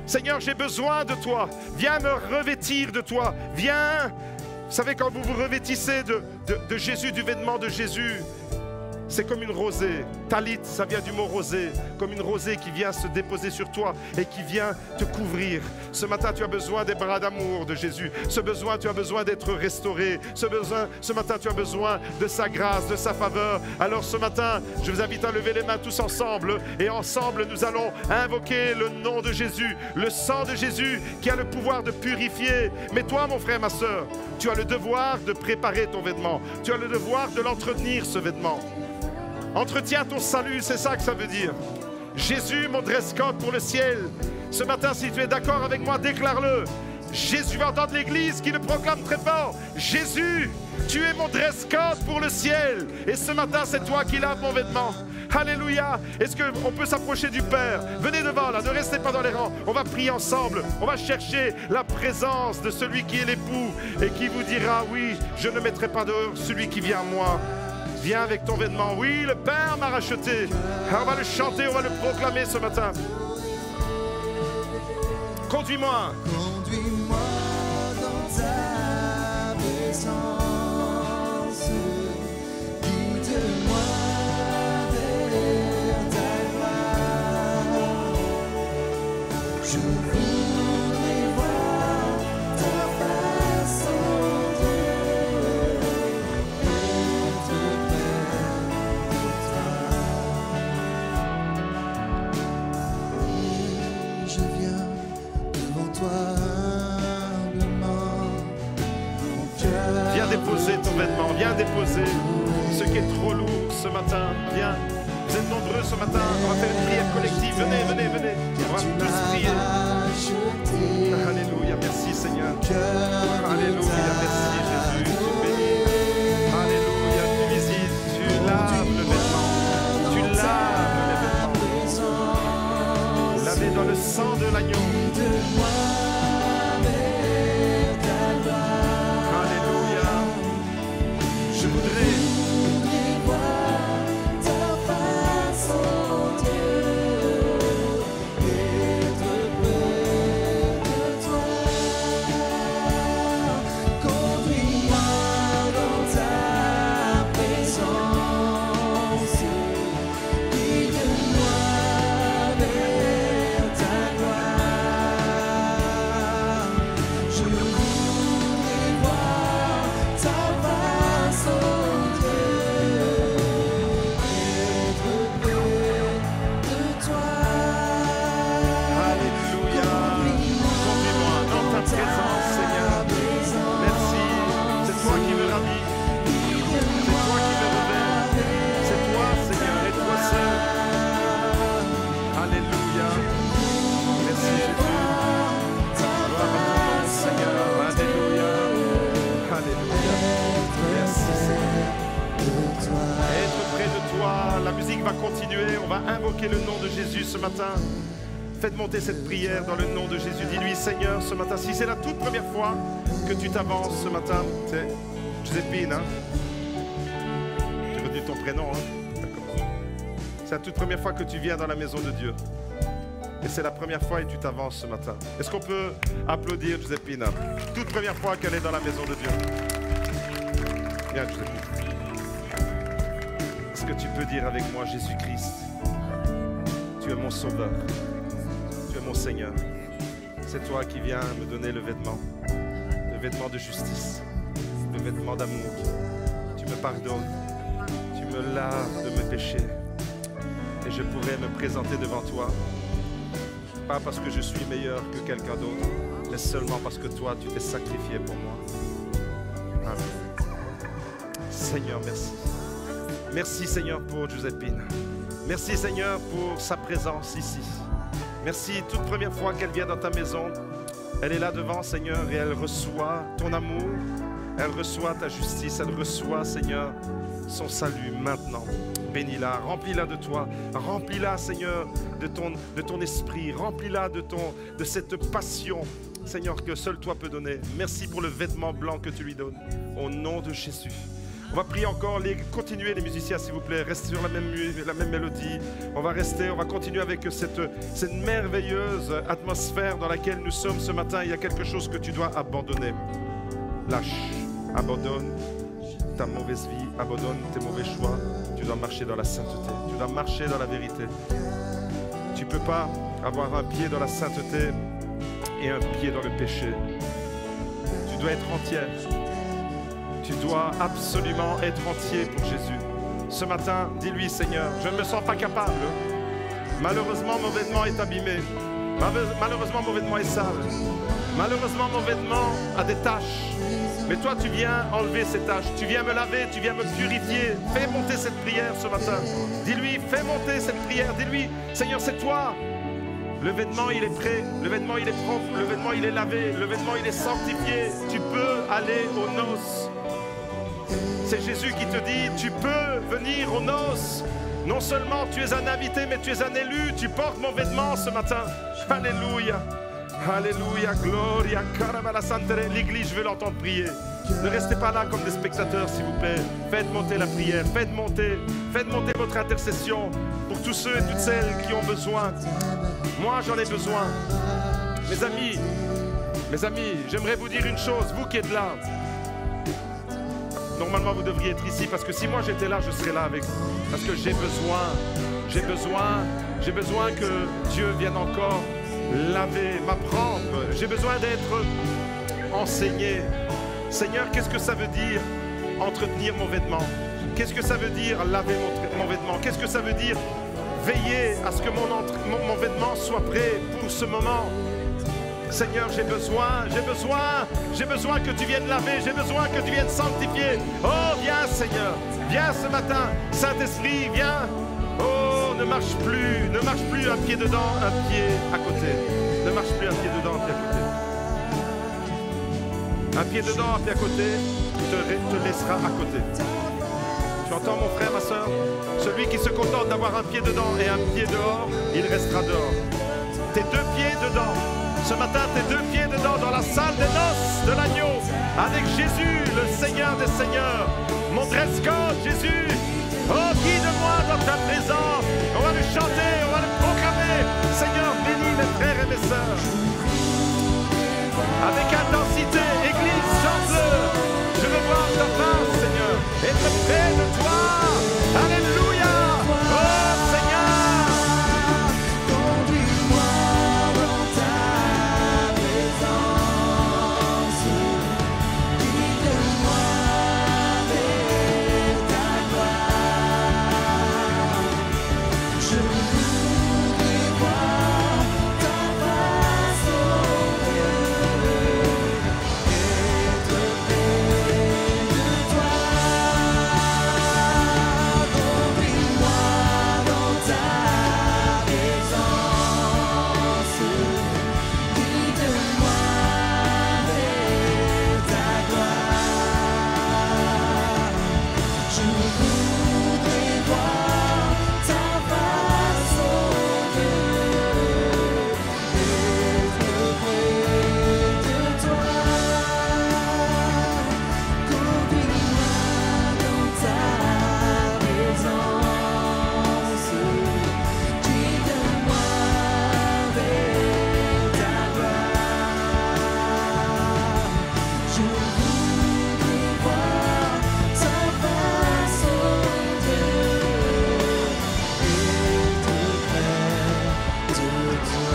Seigneur, j'ai besoin de toi. Viens me revêtir de toi. Viens. Vous savez, quand vous vous revêtissez de Jésus, du vêtement de Jésus, c'est comme une rosée. Talit, ça vient du mot rosée. Comme une rosée qui vient se déposer sur toi et qui vient te couvrir. Ce matin, tu as besoin des bras d'amour de Jésus. Tu as besoin d'être restauré. Ce matin, tu as besoin de sa grâce, de sa faveur. Alors ce matin, je vous invite à lever les mains tous ensemble. Et ensemble, nous allons invoquer le nom de Jésus. Le sang de Jésus qui a le pouvoir de purifier. Mais toi, mon frère, ma soeur, tu as le devoir de préparer ton vêtement. Tu as le devoir de l'entretenir, ce vêtement. Entretiens ton salut, c'est ça que ça veut dire. Jésus, mon dress code pour le ciel. Ce matin, si tu es d'accord avec moi, déclare-le. Jésus, va entendre l'Église qui le proclame très fort. Jésus, tu es mon dress code pour le ciel. Et ce matin, c'est toi qui laves mon vêtement. Alléluia. Est-ce qu'on peut s'approcher du Père? Venez devant là, ne restez pas dans les rangs. On va prier ensemble. On va chercher la présence de celui qui est l'époux et qui vous dira, oui, je ne mettrai pas dehors celui qui vient à moi. Viens avec ton vêtement. Oui, le Père m'a racheté. On va le chanter, on va le proclamer ce matin. Conduis-moi. Conduis-moi dans ta présence. Guide-moi vers ta gloire. Je voudrais voir ta face, oh Dieu, être près de toi. Et je viens devant toi humblement, mon cœur. Viens déposer ton vêtement. Viens déposer ce qui est trop lourd ce matin. Viens. Vous êtes nombreux ce matin. On va faire une prière collective. Venez, venez, venez. On va tous prier. Alléluia. Merci Seigneur. Alléluia. Merci Jésus. Tu bénis. Alléluia. Tu visites. Tu laves le vêtement. Tu laves les vêtements. Lavé dans le sang de l'agneau. Alléluia. Je voudrais voir ta face, oh Dieu, être près de toi. Conduis-moi dans ta présence. Guide-moi vers ta gloire. Je voudrais voir ta face, oh Dieu, être près de toi. Alléluia. Conduis-moi dans ta présence, Seigneur. Merci. C'est toi qui me ravis. C'est toi qui me révèle. C'est toi, Seigneur, et toi seul. Alléluia. Merci, Jésus. Gloire à ton nom, Seigneur. Alléluia. Alléluia. Merci, Seigneur. Être près de toi. La musique va continuer. On va invoquer le nom de Jésus ce matin. Faites monter cette prière dans le nom de Jésus. Dis-lui, Seigneur, ce matin, si c'est la toute première fois que tu t'avances ce matin, c'est Joséphine, hein? J'ai retenu ton prénom, hein? D'accord. C'est la toute première fois que tu viens dans la maison de Dieu. Et c'est la première fois et tu t'avances ce matin. Est-ce qu'on peut applaudir Joséphine? Toute première fois qu'elle est dans la maison de Dieu. Viens, Joséphine. Est-ce que tu peux dire avec moi, Jésus-Christ, tu es mon sauveur, tu es mon Seigneur. C'est toi qui viens me donner le vêtement de justice, le vêtement d'amour. Tu me pardonnes, tu me laves de mes péchés. Et je pourrais me présenter devant toi, pas parce que je suis meilleur que quelqu'un d'autre, mais seulement parce que toi, tu t'es sacrifié pour moi. Amen. Seigneur, merci. Merci Seigneur pour Joséphine. Merci Seigneur pour sa présence ici. Merci toute première fois qu'elle vient dans ta maison. Elle est là devant Seigneur et elle reçoit ton amour. Elle reçoit ta justice, elle reçoit, Seigneur, son salut maintenant. Bénis-la, remplis-la de toi, remplis-la, Seigneur, de ton esprit, remplis-la de cette passion, Seigneur, que seul toi peux donner. Merci pour le vêtement blanc que tu lui donnes, au nom de Jésus. On va prier encore, continuez les musiciens s'il vous plaît, restez sur la même mélodie. On va continuer avec cette merveilleuse atmosphère dans laquelle nous sommes ce matin. Il y a quelque chose que tu dois abandonner. Lâche, abandonne ta mauvaise vie, abandonne tes mauvais choix. Tu dois marcher dans la sainteté, tu dois marcher dans la vérité. Tu ne peux pas avoir un pied dans la sainteté et un pied dans le péché. Tu dois être entière. Tu dois absolument être entier pour Jésus. Ce matin, dis-lui, Seigneur, je ne me sens pas capable. Malheureusement, mon vêtement est abîmé. Malheureusement, mon vêtement est sale. Malheureusement, mon vêtement a des taches. Mais toi, tu viens enlever ces taches. Tu viens me laver, tu viens me purifier. Fais monter cette prière ce matin. Dis-lui, fais monter cette prière. Dis-lui, Seigneur, c'est toi. Le vêtement, il est prêt. Le vêtement, il est propre. Le vêtement, il est lavé. Le vêtement, il est sanctifié. Tu peux aller aux noces. C'est Jésus qui te dit, tu peux venir aux noces. Non seulement tu es un invité, mais tu es un élu. Tu portes mon vêtement ce matin. Alléluia. Alléluia. Gloria. Caramala Santere. L'église, je veux l'entendre prier. Ne restez pas là comme des spectateurs, s'il vous plaît. Faites monter la prière. Faites monter votre intercession pour tous ceux et toutes celles qui ont besoin. Moi, j'en ai besoin. Mes amis, j'aimerais vous dire une chose, vous qui êtes là. Normalement, vous devriez être ici parce que si moi j'étais là, je serais là avec vous. Parce que j'ai besoin que Dieu vienne encore laver, m'apprendre. J'ai besoin d'être enseigné. Seigneur, qu'est-ce que ça veut dire entretenir mon vêtement? Qu'est-ce que ça veut dire laver mon vêtement? Qu'est-ce que ça veut dire veiller à ce que mon vêtement soit prêt pour ce moment? Seigneur, j'ai besoin que tu viennes laver, j'ai besoin que tu viennes sanctifier. Oh, viens Seigneur, viens ce matin, Saint-Esprit, viens. Oh, ne marche plus un pied dedans, un pied à côté. Ne marche plus un pied dedans, un pied à côté. Un pied dedans, un pied à côté, te laissera à côté. Tu entends mon frère, ma soeur? Celui qui se contente d'avoir un pied dedans et un pied dehors, il restera dehors. Tes deux pieds dedans. Ce matin, tes deux pieds dedans dans la salle des noces de l'agneau avec Jésus, le Seigneur des Seigneurs. Mon dress code, Jésus. Oh, guide-moi dans ta présence. On va le chanter, on va le proclamer. Seigneur, bénis mes frères et mes sœurs. Avec intensité, Église, chante-le. Je veux voir ta face, Seigneur. Être près de toi. Alléluia. Oh, Seigneur. Conduis-moi dans ta présence. Guide-moi vers ta gloire. Je voudrais voir ta face, oh Dieu. Être près de toi. Conduis-moi dans ta présence. Guide-moi vers ta gloire. Je voudrais voir ta face, oh Dieu. Être près de toi. Conduis-moi dans ta présence. Guide-moi vers ta gloire. Je voudrais voir ta face, oh Dieu. Être près de toi.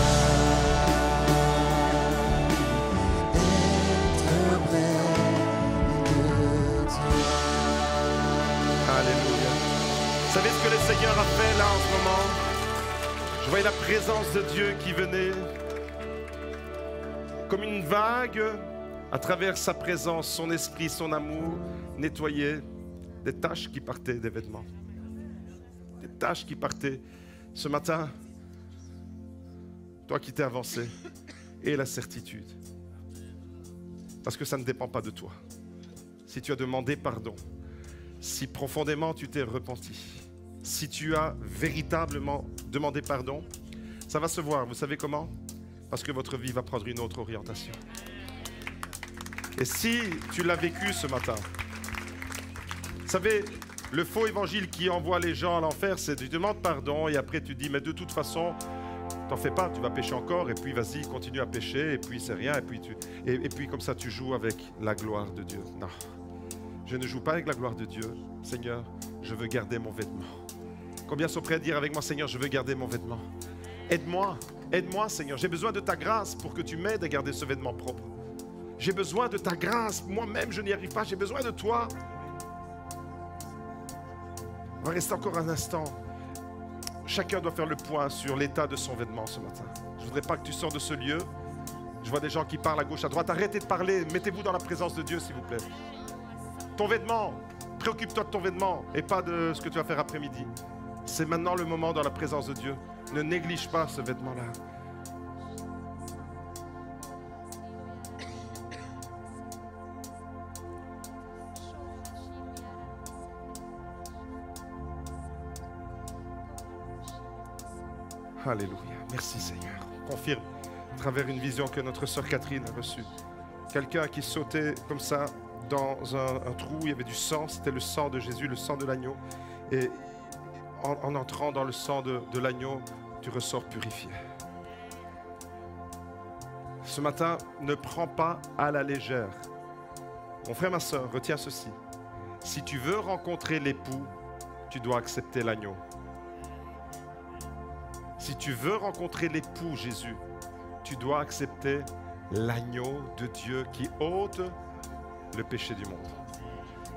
Être près de toi. Alléluia. Vous savez ce que le Seigneur a fait là en ce moment? Je voyais la présence de Dieu qui venait comme une vague à travers sa présence, son esprit, son amour, nettoyer des taches qui partaient des vêtements. Des taches qui partaient. Ce matin, toi qui t'es avancé, aie la certitude. Parce que ça ne dépend pas de toi. si tu as demandé pardon, si profondément tu t'es repenti, si tu as véritablement demandé pardon, ça va se voir. Vous savez comment? Parce que votre vie va prendre une autre orientation. Et si tu l'as vécu ce matin, vous savez, le faux évangile qui envoie les gens à l'enfer, c'est tu demandes pardon et après tu dis, mais de toute façon, t'en fais pas, tu vas pécher encore et puis vas-y, continue à pécher et puis c'est rien et puis comme ça tu joues avec la gloire de Dieu. Non, je ne joue pas avec la gloire de Dieu. Seigneur, je veux garder mon vêtement. Combien sont prêts à dire avec moi, Seigneur, je veux garder mon vêtement? Aide-moi, aide-moi Seigneur, j'ai besoin de ta grâce pour que tu m'aides à garder ce vêtement propre. J'ai besoin de ta grâce, moi-même je n'y arrive pas, j'ai besoin de toi. On va rester encore un instant. Chacun doit faire le point sur l'état de son vêtement ce matin. Je ne voudrais pas que tu sors de ce lieu. Je vois des gens qui parlent à gauche, à droite. Arrêtez de parler, mettez-vous dans la présence de Dieu s'il vous plaît. Ton vêtement, préoccupe-toi de ton vêtement et pas de ce que tu vas faire après-midi. C'est maintenant le moment dans la présence de Dieu. Ne néglige pas ce vêtement-là. Alléluia. Merci Seigneur. On confirme à travers une vision que notre sœur Catherine a reçue. Quelqu'un qui sautait comme ça dans un trou, il y avait du sang, c'était le sang de Jésus, le sang de l'agneau. Et en entrant dans le sang de l'agneau, tu ressors purifié. Ce matin, ne prends pas à la légère. Mon frère, ma sœur, retiens ceci. Si tu veux rencontrer l'époux, tu dois accepter l'agneau. Si tu veux rencontrer l'époux Jésus, tu dois accepter l'agneau de Dieu qui ôte le péché du monde,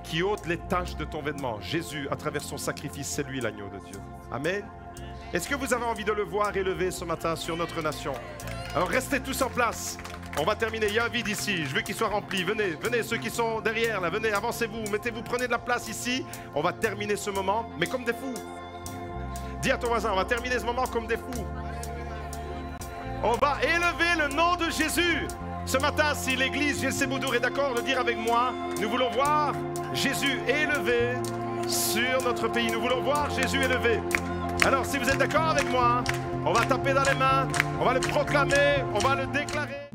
qui ôte les taches de ton vêtement. Jésus, à travers son sacrifice, c'est lui l'agneau de Dieu. Amen. Est-ce que vous avez envie de le voir élevé ce matin sur notre nation? Alors restez tous en place. On va terminer. Il y a un vide ici. Je veux qu'il soit rempli. Venez, venez, ceux qui sont derrière, là, venez, avancez-vous, mettez-vous, prenez de la place ici. On va terminer ce moment, mais comme des fous. Dis à ton voisin, on va terminer ce moment comme des fous. On va élever le nom de Jésus. Ce matin, si l'église Jesséboudou est d'accord de dire avec moi, nous voulons voir Jésus élevé sur notre pays. Nous voulons voir Jésus élevé. Alors, si vous êtes d'accord avec moi, on va taper dans les mains, on va le proclamer, on va le déclarer.